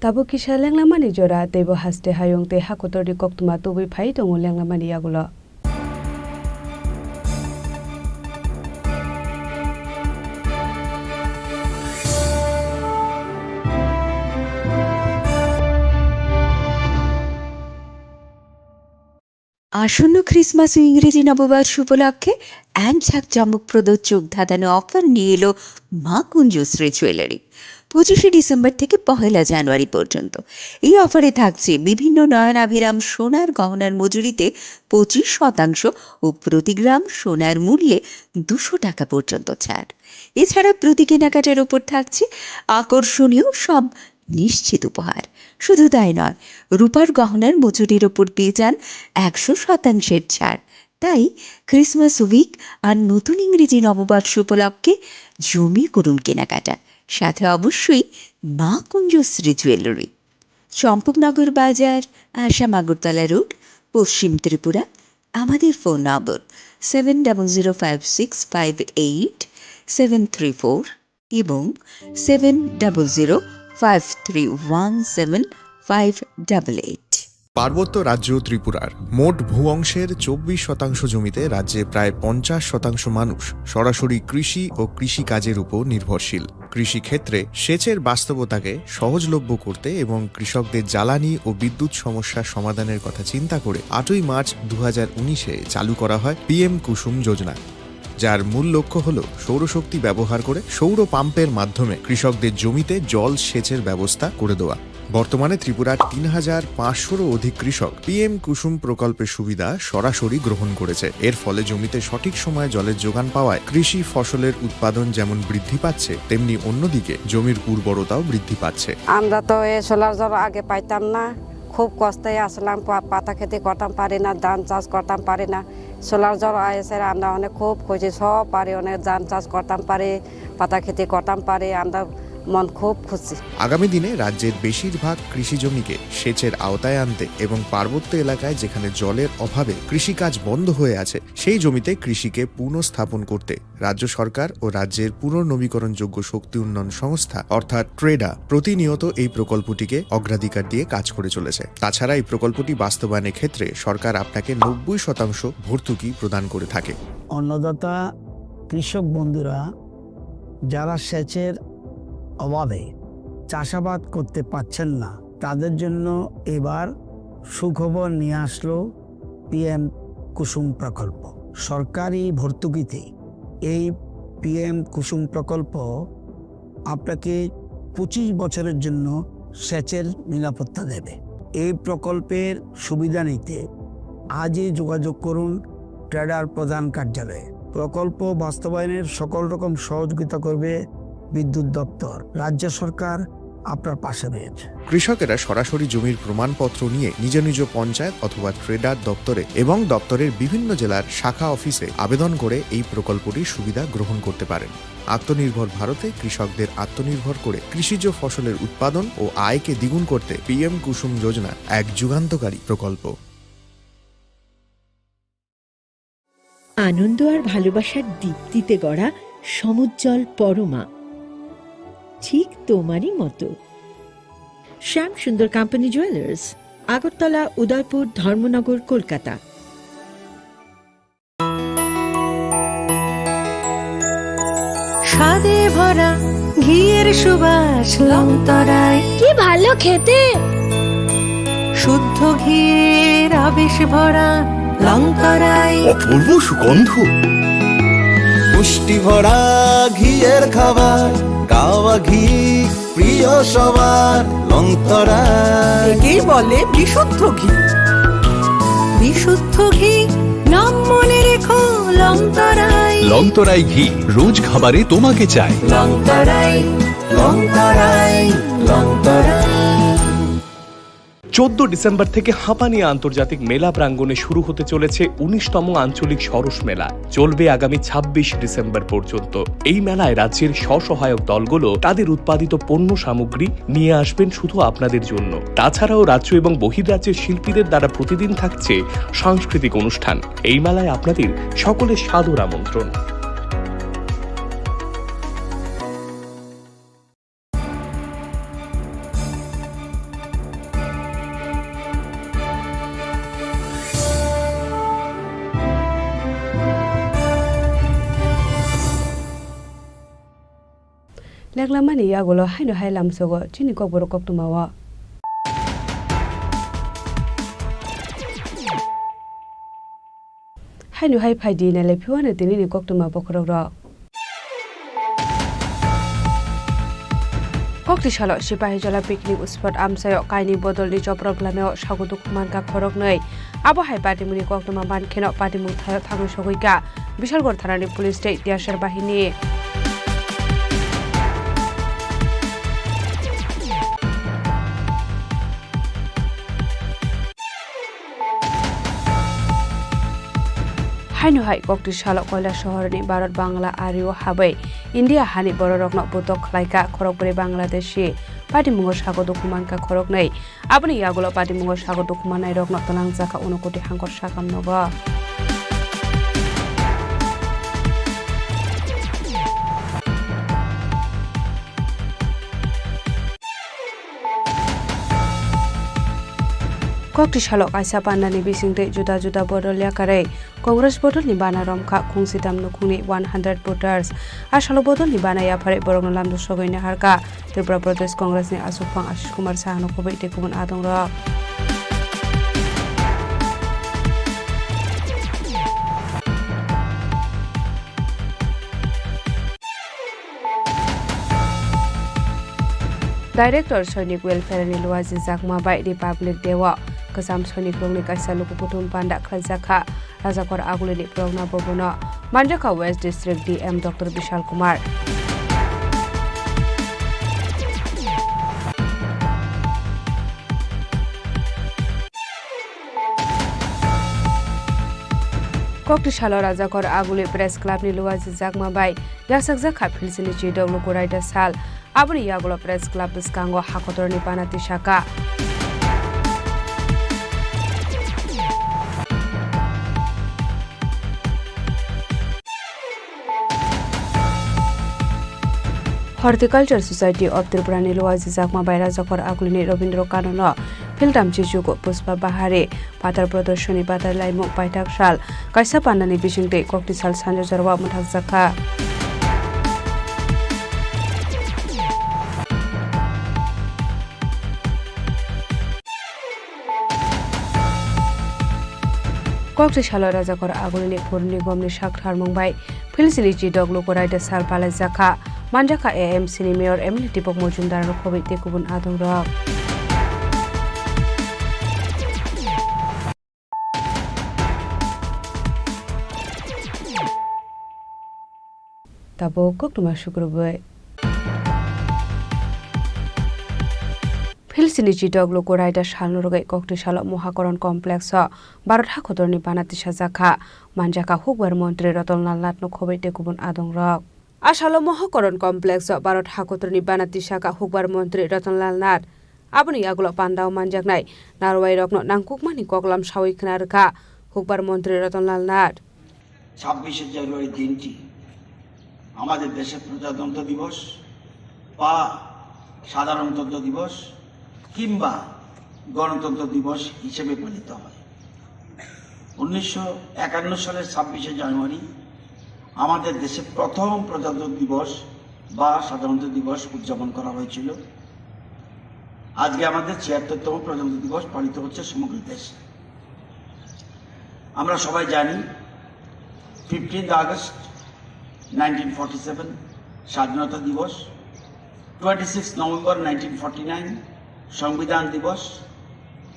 তাবো কিসা লেংলামানি জরা দেব হাসতে হায়ং তে হাকতরি কক্তমা তবই ফাই দङ লেংলামানি আগুলো আসন্ন ক্রিসমাস ও ইংরেজি নববর্ষ উপলক্ষে এক ঝাঁক চমকপ্রদ চোখ ধাঁধানো অফার নিয়ে এলো মা কুঞ্জশ্রী জুয়েলারি 25শে ডিসেম্বর থেকে 1 জানুয়ারি পর্যন্ত। এই অফারে থাকছে বিভিন্ন নয়নাভিরাম সোনার গহনার মজুরিতে 25% ও প্রতি গ্রাম সোনার মূল্যে 200 টাকা পর্যন্ত ছাড়। এছাড়া প্রতি কেনাকাটার ওপর থাকছে আকর্ষণীয় সব নিশ্চিত উপহার। শুধু তাই নয়, রূপার গহনার মজুরির ওপর পেয়ে যান 100% ছাড়। তাই ক্রিসমাস উইক আর নতুন ইংরেজি নববর্ষ উপলক্ষে জমিয়ে করুন কেনাকাটা, সাথে অবশ্যই মা কুঞ্জশ্রী জুয়েলারি, চম্পকনগর বাজার, আসাম আগরতলা রোড, পশ্চিম ত্রিপুরা। আমাদের ফোন নম্বর 7006588734 এবং 7005317588। পার্বত্য রাজ্য ত্রিপুরার মোট ভূ অংশের 24% জমিতে রাজ্যে প্রায় 50% মানুষ সরাসরি কৃষি ও কৃষিকাজের উপর নির্ভরশীল। কৃষিক্ষেত্রে সেচের বাস্তবতাকে সহজলভ্য করতে এবং কৃষকদের জ্বালানি ও বিদ্যুৎ সমস্যা সমাধানের কথা চিন্তা করে 8ই মার্চ 2019-এ চালু করা হয় PM কুসুম যোজনা, যার মূল লক্ষ্য হল সৌরশক্তি ব্যবহার করে সৌর পাম্পের মাধ্যমে কৃষকদের জমিতে জল সেচের ব্যবস্থা করে দেওয়া। বর্তমানে ত্রিপুরার 3500-রও অধিক কৃষক PM কুসুম প্রকল্পের সুবিধা সরাসরি গ্রহণ করেছে। এর ফলে জমিতে সঠিক সময়ে জলের যোগান পাওয়ায় কৃষি ফসলের উৎপাদন যেমন বৃদ্ধি পাচ্ছে, তেমনি অন্যদিকে জমির উর্বরতাও বৃদ্ধি পাচ্ছে। আমরা তো এই সোলার জল আগে পাইতাম না, খুব কষ্টে আসলাম, পাতা খেতে করতাম পারি না, ধান চাষ করতাম পারি না। সোলার জল এসে আমরা অনেক খুব খুশি, সব পারি, অনেক ধান চাষ করতাম পারি, পাতা খেতে করতাম পারি, আমরা মন খুব খুশি। আগামী দিনে রাজ্যের বেশিরভাগ কৃষি জমিকে সেচের আওতায় আনতে এবং পার্বত্য এলাকায় যেখানে জলের অভাবে কৃষিকাজ বন্ধ হয়ে আছে, সেই জমিতে কৃষিকে পুনঃস্থাপন করতে রাজ্য সরকার ও রাজ্যের পুনর্নবীকরণযোগ্য শক্তি উন্নয়ন সংস্থা অর্থাৎ ট্রেডা প্রতিনিয়ত এই প্রকল্পটিকে অগ্রাধিকার দিয়ে কাজ করে চলেছে। তাছাড়া এই প্রকল্পটি বাস্তবায়নের ক্ষেত্রে সরকার আপনাকে 90% ভর্তুকি প্রদান করে থাকে। অন্নদাতা কৃষক বন্ধুরা যারা সেচের অভাবে চাষাবাদ করতে পারছেন না, তাদের জন্য এবার সুখবর নিয়ে আসলো PM কুসুম প্রকল্প। সরকারি ভর্তুকিতে এই PM কুসুম প্রকল্প আপনাকে 25 বছরের জন্য সেচের নিরাপত্তা দেবে। এই প্রকল্পের সুবিধা নিতে আজই যোগাযোগ করুন ট্রেডার প্রধান কার্যালয়ে। প্রকল্প বাস্তবায়নের সকল রকম সহযোগিতা করবে বিদ্যুৎ দপ্তর। রাজ্য সরকার আপনার পাশে রয়েছে। কৃষকেরা সরাসরি জমির প্রমাণপত্র নিয়ে নিজ নিজ পঞ্চায়েত অথবা ট্রেডার দপ্তরে এবং দপ্তরের বিভিন্ন জেলার শাখা অফিসে আবেদন করে এই প্রকল্পটির সুবিধা গ্রহণ করতে পারেন। আত্মনির্ভর ভারতে কৃষকদের আত্মনির্ভর করে কৃষিজ ফসলের উৎপাদন ও আয়কে দ্বিগুণ করতে PM কুসুম যোজনা এক যুগান্তকারী প্রকল্প। আনন্দ আর ভালোবাসার দীপ্তিতে গড়া সমুজ্জ্বল পরমা, ঠিক তোমারই মতো। শ্যাম সুন্দর কোম্পানি জুয়েলার্স, আগরতলা, উদয়পুর, ধর্মনগর, কলকাতা। স্বাদে ভরা ঘিয়ের সুবাস লংতরায়, কি ভালো খেতে। শুদ্ধ ঘিয়ের আবেশ ভরা লংতরায়, অপূর্ব সুগন্ধ, পুষ্টি ভরা ঘিয়ের খাবার, কাওয়া ঘি প্রিয় সবার লংতরায়। একেই বলে বিশুদ্ধ ঘি। বিশুদ্ধ ঘি নাম মনে রেখো লংতরায়। লংতরাই ঘি রোজ খাবারে তোমাকে চাই। লংতরায়, লংতরায়, লংতরায়। 14 ডিসেম্বর থেকে হাঁপানিয়া আন্তর্জাতিক মেলা প্রাঙ্গণে শুরু হতে চলেছে 19তম আঞ্চলিক সরস মেলা। চলবে আগামী 26 ডিসেম্বর পর্যন্ত। এই মেলায় রাজ্যের স্বসহায়ক দলগুলো তাদের উৎপাদিত পণ্য সামগ্রী নিয়ে আসবেন শুধু আপনাদের জন্য। তাছাড়াও রাজ্য এবং বহির্রাজ্যের শিল্পীদের দ্বারা প্রতিদিন থাকছে সাংস্কৃতিক অনুষ্ঠান। এই মেলায় আপনাদের সকলের সাদর আমন্ত্রণ। লেখলামানি ইয়াগুলো হাইনো হাই লামসগো চিনি কক বড় কক তুমাওয়া হাইনো হাই ফাইদি নালে ফিওয়ানে তিনি কক তুমা বখরক র Koktishala Sipahijala picnic spot Amsayo Kaini Bodoli Joproglameo Shagudu Kumanka Korognei Abo Hai Patimuni Koktuma Ban Keno Patimu Thamu Shoguika Bishal Gortharani Police State Tiashar Bahini Hainu Hai Koktishala Koila Shohorni Barat Bangla Ario Habai India Hani Bororokno Putok Laika Korokpuri Bangladeshi Patimungo Shagodu Kumanka Korognei Abni Yagulo Patimungo Shagodu Kumanai Rokno Talang Zaka Unokoti Hankor Shakam Noga Koktishala Kaisa Pandani Bisingte Juda Juda Bodolia Kare Congress Bodol Nibana Romka Kungsitam Nukuni 100 voters Ashalo Bodol Nibana Yapare Boronalam Sogoina Harka Tripura Pradesh Congress ni Asupang Ashish Kumar Sahano Kobe Tekubun Adong Ra Director Sonic Welfare ni Luazi Zakma by Republic Dewa Kasam Sonic Rongni Kaisa Lukuputum Panda Kazaka Razakor Agulini Progna Bobono Manjaka West District DM Dr. Bishal Kumar Koktishala Razakor Aguli Press Club ni Luazi Zakma by Yasak Zakha Pilsini Chidog Lukuraita Sal Abri Yagulo Press Club Biskango Hakotor ni Panati Shaka Horticulture Society of Tripura ni Luazi Zakma by Razakor Agulini Robindro Kanono Filtam Chichuko Puspa Bahari Patar Prodoshoni Patar Laimo Paitak Shal Kaisa Pandani Bishingte Koktisal Sanjo Jarwa Mutak Zakha Koktishala Razakor Agulini Purni Gomni Shakhar Mumbai Filsini Chidog Lukoraida Sal Palai Zakha Manjaka AMC ni Mayor Emily Tipok Mojumdar Kobe Tekubun Adong Rock Tabo Koktuma Shukrubai Filsini Chidog Lukoraida Shalnurugai Koktishala Mohakoron Complex Barat Hakotorni Panatisha Zakha Manjaka Hugwar Montri Rotol Nalat no Kobe Tekubun Adong Rock Ashalo Mohakoron Complex Barat Hakotorni Panatisha Hugwar Montri Ratonlal Nat Abuni Yagulo Pandao Manjaknai Narwai Rokno Nangkuk Mani Koklam Shawi Knarka Hugwar Montri Ratonlal Nat 26 জানুয়ারি দিনটি আমাদের দেশের প্রজাতন্ত্র দিবস বা সাধারণতন্ত্র দিবস কিংবা গণতন্ত্র দিবস হিসেবে পালিত হয় 1951 সালের 26 জানুয়ারি আমাদের দেশে প্রথম প্রজাতন্ত্র দিবস বা সাধারণতন্ত্র দিবস উদযাপন করা হয়েছিল আজকে আমাদের ৭৬তম প্রজাতন্ত্র দিবস পালিত হচ্ছে সমগ্র দেশে আমরা সবাই জানি 15 আগস্ট 1947 স্বাধীনতা দিবস 26 নভেম্বর 1949 সংবিধান দিবস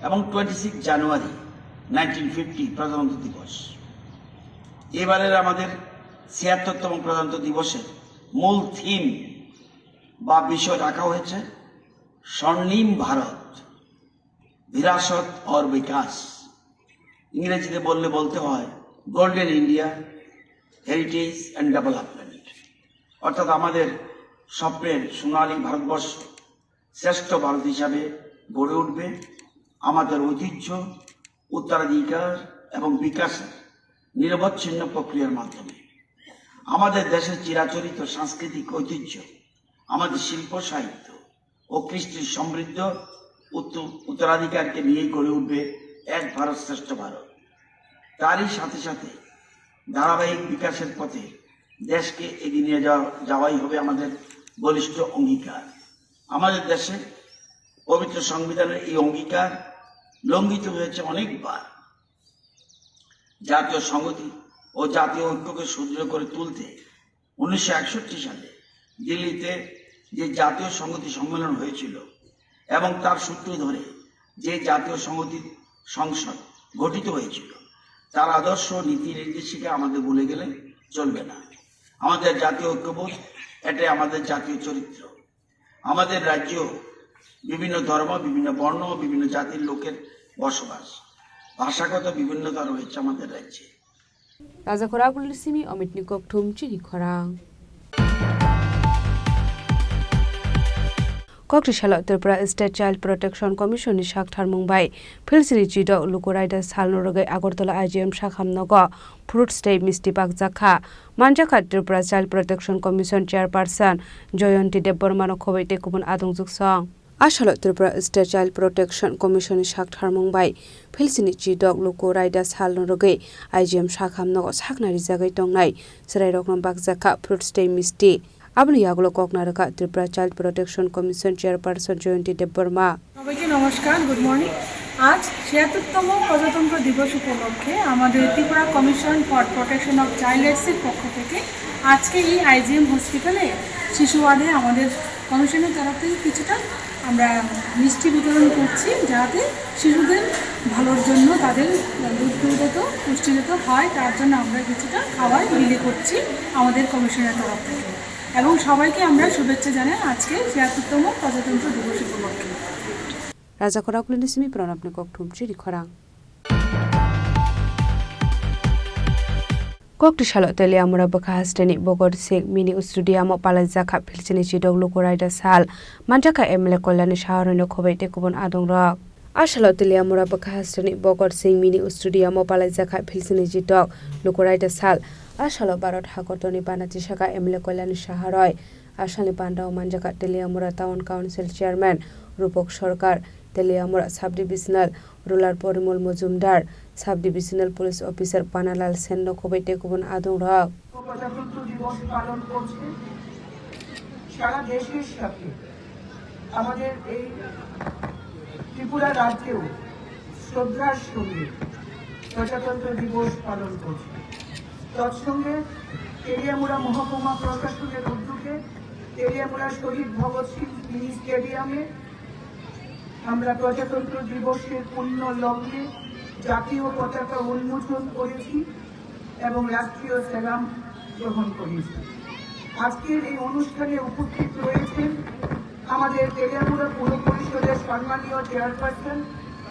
এবং 26 জানুয়ারি 1950 প্রজাতন্ত্র দিবস এবারের আমাদের ৭৬তম প্রজাতন্ত্র দিবসের মূল থিম বা বিষয় রাখা হয়েছে স্বর্ণিম ভারত বিরাসত और বিকাশ ইংরেজিতে বলতে হয় golden India heritage and development অর্থাৎ আমাদের স্বপ্নের সোনালী ভারতবর্ষ শ্রেষ্ঠ ভারত হিসাবে গড়ে উঠবে আমাদের ঐতিহ্য উত্তরাধিকার এবং বিকাশের নিরবচ্ছিন্ন প্রক্রিয়ার মাধ্যমে আমাদের দেশের চিরাচরিত সাংস্কৃতিক ঐতিহ্য আমাদের শিল্প সাহিত্য ও কৃষ্টির সমৃদ্ধ উত্তরাধিকারকে নিয়ে গড়ে উঠবে এক ভারত শ্রেষ্ঠ ভারত তারই সাথে সাথে ধারাবাহিক বিকাশের পথে দেশকে এগিয়ে নিয়ে যাওয়াই হবে আমাদের বলিষ্ঠ অঙ্গীকার। আমাদের দেশে পবিত্র সংবিধানের এই অঙ্গীকার লঙ্ঘিত হয়েছে অনেকবার। জাতীয় সংহতি ও জাতীয় ঐক্যকে সুদৃঢ় করে তুলতে 1961 সালে দিল্লিতে যে জাতীয় সংহতি সম্মেলন হয়েছিল এবং তার সূত্র ধরে যে জাতীয় সংহতি সংসদ গঠিত হয়েছিল, তার আদর্শ নীতি নির্দেশিকা আমাদের ভুলে গেলে চলবে না। আমাদের জাতীয় ঐক্যবোধ, এটাই আমাদের জাতীয় চরিত্র। আমাদের রাজ্য বিভিন্ন ধর্ম, বিভিন্ন বর্ণ, বিভিন্ন জাতির লোকের বসবাস, ভাষাগত বিভিন্নতা রয়েছে আমাদের রাজ্যে। রাজা খরাগুল সিমি অমিত নিকক থুম চিনি খরাং কক্রিশালা Tripura state child protection commission ni shak thar mungbai philsiri chido lukoraida salnogai agartala IGM shakhamnogo fruit stay misti bakjakha manjakha Tripura child protection commission chairperson Joyanti Debbormano khobaite kubun adungjuk song Ashalo Tripura State Child Protection Commission ni shak thar mungbai philsini chido lukoraida salnogai IGM shakhamnogo saknari jagai tongnai serai roknam bakjakha fruit stay misti আপনি ইয়াগুলো ককনারকা Tripura child protection commission chairperson Jayanti Debbarma. সবাইকে নমস্কার, গুড মর্নিং। আজ ৭৬তম প্রজাতন্ত্র দিবস উপলক্ষে আমাদের Tripura commission for protection of child রাইটসের পক্ষ থেকে আজকে এই IGM হসপিটালে শিশু ওয়ার্ডে আমাদের কমিশনের তরফ থেকে কিছুটা আমরা মিষ্টি বিতরণ করছি, যাতে শিশুদের ভালোর জন্য তাদের দুগ্ধগত পুষ্টিগত হয়, তার জন্য আমরা কিছুটা খাবার বিলি করছি আমাদের কমিশনের তরফ থেকে। এবং সবাইকে আমরা শুভেচ্ছা জানাই আজকে ৭৬তম প্রজাতন্ত্র দিবস উপলক্ষে। রাজা খরাকুলিনি সিমি প্রণবনি ককঠুম চিরি খরাং কক্রিশালা তেলিয়ামুরা বখা হাস্টেনি বগর শেখ মিনি স্টুডিয়ামো পালাইজাখা ফিলচিনি চিডক লুকোরাইডা সাল মানজাখা MLA কল্যাণী সাহারণ্য খবৈতে কুবন আদং রক আশালা তেলিয়ামুরা বখা হাস্টেনি বগর শেখ মিনি স্টুডিয়ামো পালাইজাখা ফিলচিনি চিডক লুকোরাইডা সাল আশালো ভারত হাকতনি বানাচি শাখা MLA কল্যাণী সাহারয় আশানি পান্ডাও মানজাখা Teliamura town council chairman Rupak Sarkar Teliamura sub divisional ruler Parimal Majumder sub divisional police officer Pannalal Sen খবৈতে কুবন আদং রক প্রজাতন্ত্র দিবস পালন করছে সারা দেশের সাথে আমাদের এই ত্রিপুরা রাজ্যেও শ্রদ্ধার সঙ্গে প্রজাতন্ত্র দিবস পালন করছে। তৎসঙ্গে তেলিয়ামুড়া মহকুমা প্রশাসনের উদ্যোগে তেলিয়ামুড়া শহীদ ভগৎ সিং মিনি স্টেডিয়ামে আমরা প্রজাতন্ত্র দিবসের পূর্ণ লগ্নে জাতীয় পতাকা উন্মোচন করেছি এবং রাষ্ট্রীয় সালাম গ্রহণ করেছি। আজকের এই অনুষ্ঠানে উপস্থিত রয়েছেন আমাদের তেলিয়ামুড়া পৌর পরিষদের সম্মানীয় চেয়ারপারসন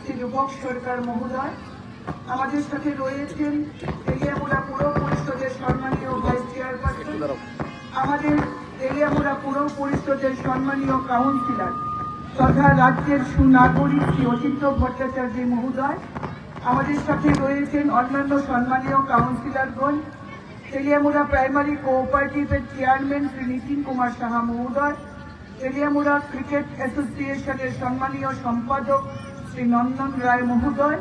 শ্রী রূপক সরকার মহোদয়, আমাদের সাথে রয়েছেন তেলিয়ামুড়া পৌর পরিষদের সম্মানীয় ভাইস চেয়ারপারসন, আমাদের তেলিয়ামুড়া পৌর পরিষদের সম্মানীয় কাউন্সিলর তথা রাজ্যের সুনাগরিক শ্রী অচিন্ত্য ভট্টাচার্য মহোদয়, আমাদের সাথে রয়েছেন অন্যান্য সম্মানীয় কাউন্সিলরগণ, তেলিয়ামুড়া প্রাইমারি কোঅপারেটিভের চেয়ারম্যান শ্রী নীতিন কুমার সাহা মহোদয়, তেলিয়ামুড়া ক্রিকেট অ্যাসোসিয়েশনের সম্মানীয় সম্পাদক শ্রী নন্দন রায় মহোদয়,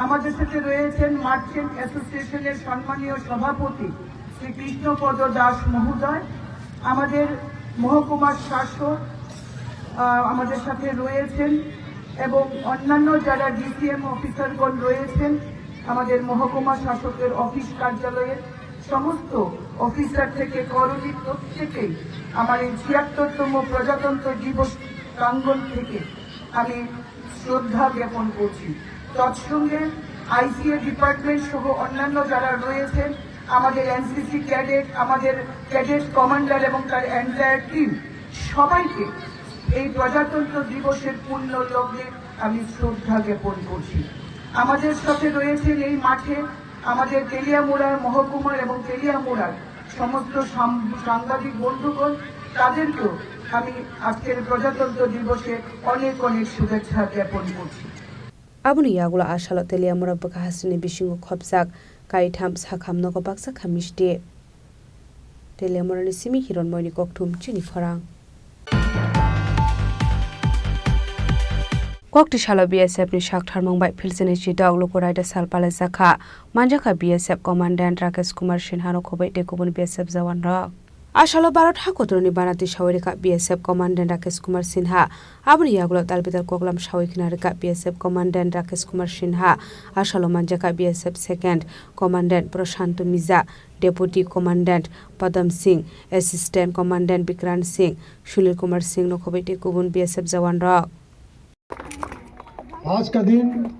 আমাদের সাথে রয়েছেন মার্চেন্ট অ্যাসোসিয়েশনের সম্মানীয় সভাপতি শ্রী কৃষ্ণপদ দাস মহোদয়, আমাদের মহকুমার শাসক আমাদের সাথে রয়েছেন এবং অন্যান্য যারা DCM অফিসারগণ রয়েছেন, আমাদের মহকুমা শাসকের অফিস কার্যালয়ের সমস্ত অফিসার থেকে কর্মী প্রত্যেকেই আমার এই ৭৬তম প্রজাতন্ত্র দিবস প্রাঙ্গণ থেকে আমি শ্রদ্ধা জ্ঞাপন করছি। তৎসঙ্গে ICA ডিপার্টমেন্ট সহ অন্যান্য যারা রয়েছেন, আমাদের NCC ক্যাডেট, আমাদের ক্যাডেট কমান্ডার এবং তার এন্টায়ার টিম, সবাইকে এই প্রজাতন্ত্র দিবসের পূর্ণ লগ্নে আমি শ্রদ্ধা জ্ঞাপন করছি। আমাদের সাথে রয়েছেন এই মাঠে আমাদের তেলিয়ামুড়ার মহকুমার এবং তেলিয়ামুড়ার সমস্ত সাংবাদিক বন্ধুগণ, তাদেরকেও আমি আজকের প্রজাতন্ত্র দিবসে অনেক অনেক শুভেচ্ছা জ্ঞাপন করছি। আবুনি ইয়াগুলো আশালো তেলিয়ামুড়া বখা হাসিনি বিশিঙ্গ খবসাক কাইঠাম সাখাম নগো বাক্সা খামিশটি তেলিয়ামুড়ানি সিমি হিরণময়নি ককঠুম চিনি খরাং ককটিশালা BSF ni shak thar mongbai philsini chidok lukoraida salpale zakha manjakha BSF commandant Rakesh Kumar Sinha no khobai te kubun BSF jawan ra Ashalo Barat Hakotroni Banati Shawarika BSF Commandant Rakesh Kumar Sinha, Abri Yagulo Dalbitar Koglam Shawikinarika BSF Commandant Rakesh Kumar Sinha, Ashalo Manjaka BSF Second Commandant Prashantu Miza, Deputy Commandant Padam Singh, Assistant Commandant Bikran Singh, Shulir Kumar Singh Nokobeti Kubun BSF Jawan Rock. आज का दिन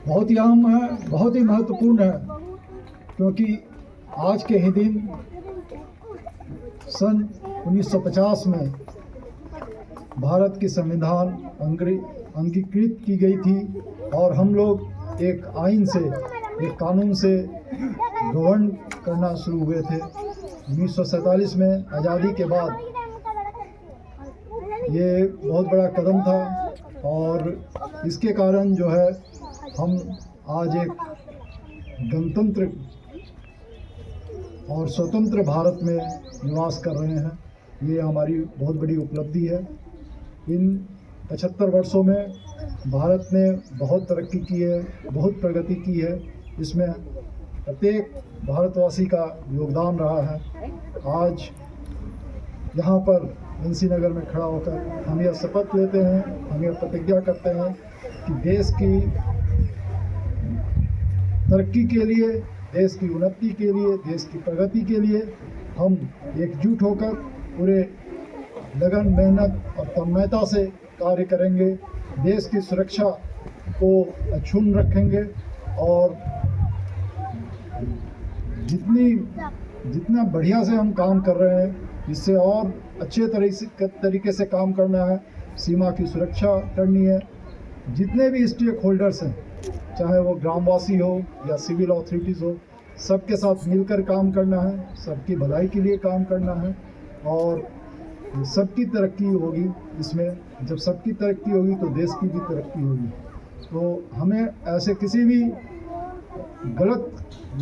बहुत ही अहम है, बहुत ही महत्वपूर्ण है, क्योंकि आज के ही दिन सन 1950 में भारत की संविधान अंगीकृत की गई थी और हम लोग एक आइन से, एक कानून से गवर्न करना शुरू हुए थे। 1947 में आज़ादी के बाद ये बहुत बड़ा कदम था और इसके कारण जो है हम आज एक गणतंत्र और स्वतंत्र भारत में निवास कर रहे हैं। ये हमारी बहुत बड़ी उपलब्धि है। इन 75 वर्षों में भारत ने बहुत तरक्की की है, बहुत प्रगति की है। इसमें प्रत्येक भारतवासी का योगदान रहा है। आज यहाँ पर NC नगर में खड़ा होकर हम यह शपथ लेते हैं, हम यह प्रतिज्ञा करते हैं कि देश की तरक्की के लिए, देश की उन्नति के लिए, देश की प्रगति के लिए हम एकजुट होकर पूरे लगन, मेहनत और तन्मयता से कार्य करेंगे। देश की सुरक्षा को अक्षुण्ण रखेंगे और जितना बढ़िया से हम काम कर रहे हैं, इससे और अच्छे तरीके से काम करना है। सीमा की सुरक्षा करनी है। जितने भी स्टेक होल्डर्स हैं, चाहे वो ग्रामवासी हो या सिविल अथॉरिटीज़ हो, सबके साथ मिलकर काम करना है, सबकी भलाई के लिए काम करना है और सबकी तरक्की होगी। इसमें जब सबकी तरक्की होगी तो देश की भी तरक्की होगी। तो हमें ऐसे किसी भी गलत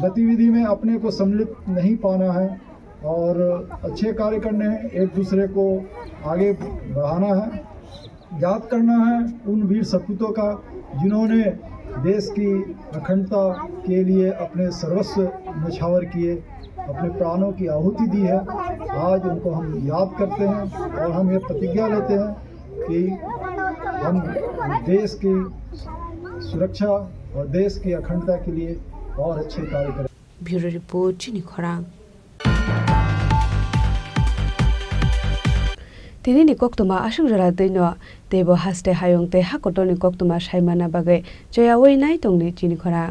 गतिविधि में अपने को सम्मिलित नहीं पाना है और अच्छे कार्य करने हैं, एक दूसरे को आगे बढ़ाना है। याद करना है उन वीर सपूतों का जिन्होंने देश की अखंडता के लिए अपने सर्वस्व न्यौछावर किए, अपने प्राणों की आहुति दी है। आज उनको हम याद करते हैं और हम ये प्रतिज्ञा लेते हैं कि हम देश की सुरक्षा और देश की अखंडता के लिए और अच्छे कार्य करें। ब्यूरो रिपोर्ट चिनी खरांग। Tini ni koktuma asung jara dino tebo haste hayong te hakoto ni koktuma saimana bagai joya woi nai tongni chini khora.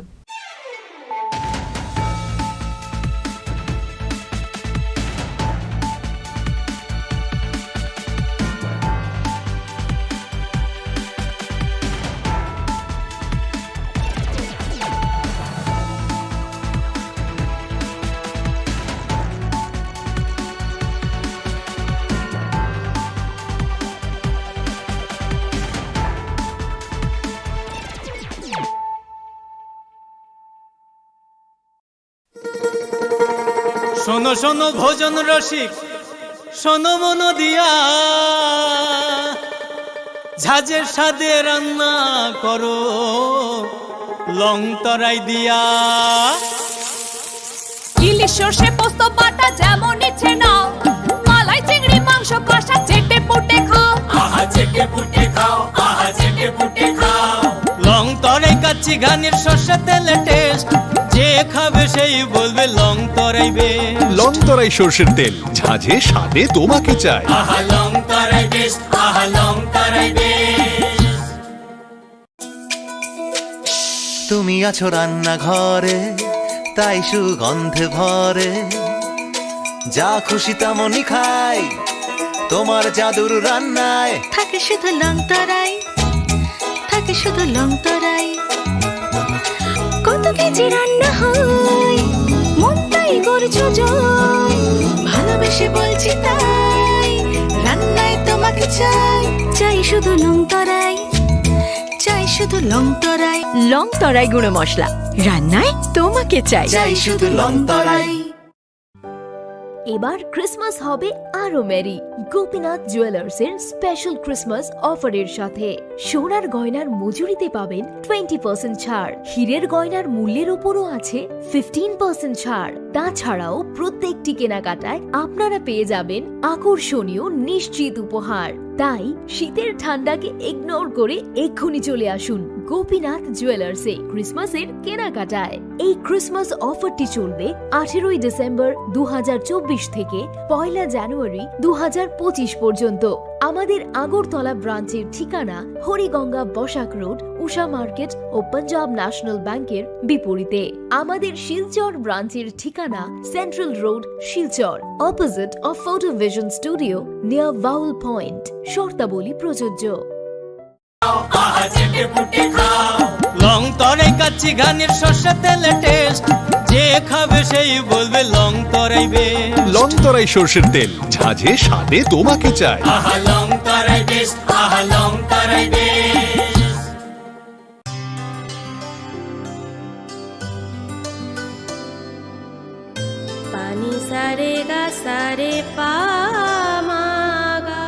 শোনো শোনো ভোজন রসিক, শোনো মন দিয়া, ঝাঁঝের স্বাদে রান্না করো লং তরাই দিয়া। ইলিশ সর্ষে পোস্ত বাটা যেমন ইচ্ছে নাও, মালাই চিংড়ি মাংস কষা চেটে পুটে খাও, আহা চেটে পুটে খাও, আহা চেটে পুটে খাও। লং তরাই কাচ্চি ঘানির সর্ষে তেলে টেস্ট, যে খাবে সেই বলবে লং তরাই বেশ। লং তরাই সরষের তেল, ঝাঁঝে স্বাদে তোমাকে চাই। আহা লং তরাই বেশ, আহা লং তরাই বেশ। তুমি আছো রান্না ঘরে, তাই সুগন্ধে ভরে, যা খুশি তেমনই খাই তোমার জাদুর রান্নায়। থাকে শুধু লং তরাই, থাকে শুধু লং তরাই। কত কেজি রান্না হয়, মনটাই করছো জয়, ভালোবেসে বলছি তাই, রান্নায় তোমাকে চাই, চাই শুধু লং তরাই, চাই শুধু লং তরাই। লং তরাই গুঁড়ো মশলা, রান্নায় তোমাকে চাই, চাই শুধু লং তরাই। এবার ক্রিসমাস হবে আরো মেরি গোপীনাথ জুয়েলার্স এর স্পেশাল ক্রিসমাস অফারের সাথে। সোনার গয়নার মজুরিতে পাবেন 20% ছাড়, হীরের গয়নার মূল্যের উপরও আছে 15% ছাড়। তাছাড়াও প্রত্যেকটি কেনাকাটায় আপনারা পেয়ে যাবেন আকর্ষণীয় নিশ্চিত উপহার। তাই শীতের ঠান্ডাকে ইগনোর করে এক্ষুনি চলে আসুন গোপীনাথ জুয়েলার্সে ক্রিসমাসের কেনাকাটায়। এই ক্রিসমাস অফারটি চলবে 18 ডিসেম্বর 2024 থেকে 1 জানুয়ারি 2025 পর্যন্ত। আমাদের আগরতলা ব্রাঞ্চের ঠিকানা হরিগঙ্গা বসাক রোড, উষা মার্কেট ও পাঞ্জাব ন্যাশনাল ব্যাংকের বিপরীতে। আমাদের শিলচর ব্রাঞ্চের ঠিকানা central road, Silchar, opposite of photo vision studio near vowel point. শর্তাবলী প্রযোজ্য। লং তরাই কাচ্চি ঘানির সর্ষে তেলে টেস্ট, যে খাবে সেই বলবে লং তরাই বেশ। লং তরাই সর্ষের তেল, ঝাঁঝে স্বাদে তোমাকে চাই। আহা লং তরাই বেশ, আহা লং তরাই বেশ। পানি সারে গা সারে পা মা গা।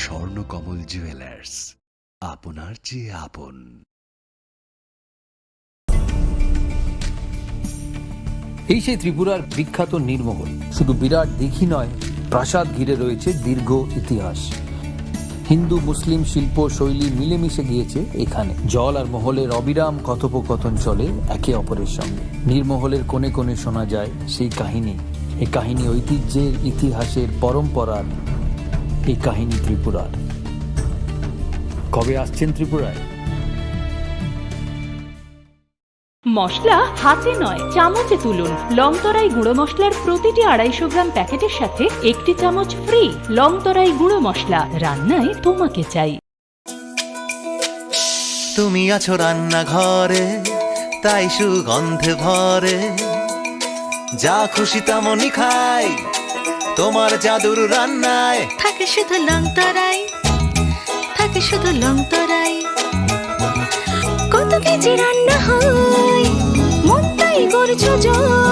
স্বর্ণকমল জুয়েলার্স, আপনার চেয়ে আপন। এই সেই ত্রিপুরার বিখ্যাত নীরমহল। শুধু বিরাট দিঘি নয়, প্রাসাদ ঘিরে রয়েছে দীর্ঘ ইতিহাস। হিন্দু মুসলিম শিল্প শৈলী মিলেমিশে গিয়েছে এখানে। জল আর মহলের অবিরাম কথোপকথন চলে একে অপরের সঙ্গে। নীরমহলের কোণে কোণে শোনা যায় সেই কাহিনী। এই কাহিনী ঐতিহ্যের, ইতিহাসের, পরম্পরার। এই কাহিনী ত্রিপুরার। কবে আসছেন ত্রিপুরায়? মশলা হাতে নয়, চামচে তুলুন। লংতরাই গুঁড়ো মশলার প্রতিটি 250 গ্রাম প্যাকেটের সাথে 1 চামচ ফ্রি। লংতরাই গুঁড়ো মশলা, রান্নায় তোমাকে চাই। তুমি আছো রান্নাঘরে, তাই সুগন্ধে ভরে, যা খুশি তেমনই খাই, তোমার জাদুর রান্নায় থাকে শুধু লংতরাই, থাকে শুধু লংতরাই। কত কেজি রান্না হয়, মনটাই করছো জয়।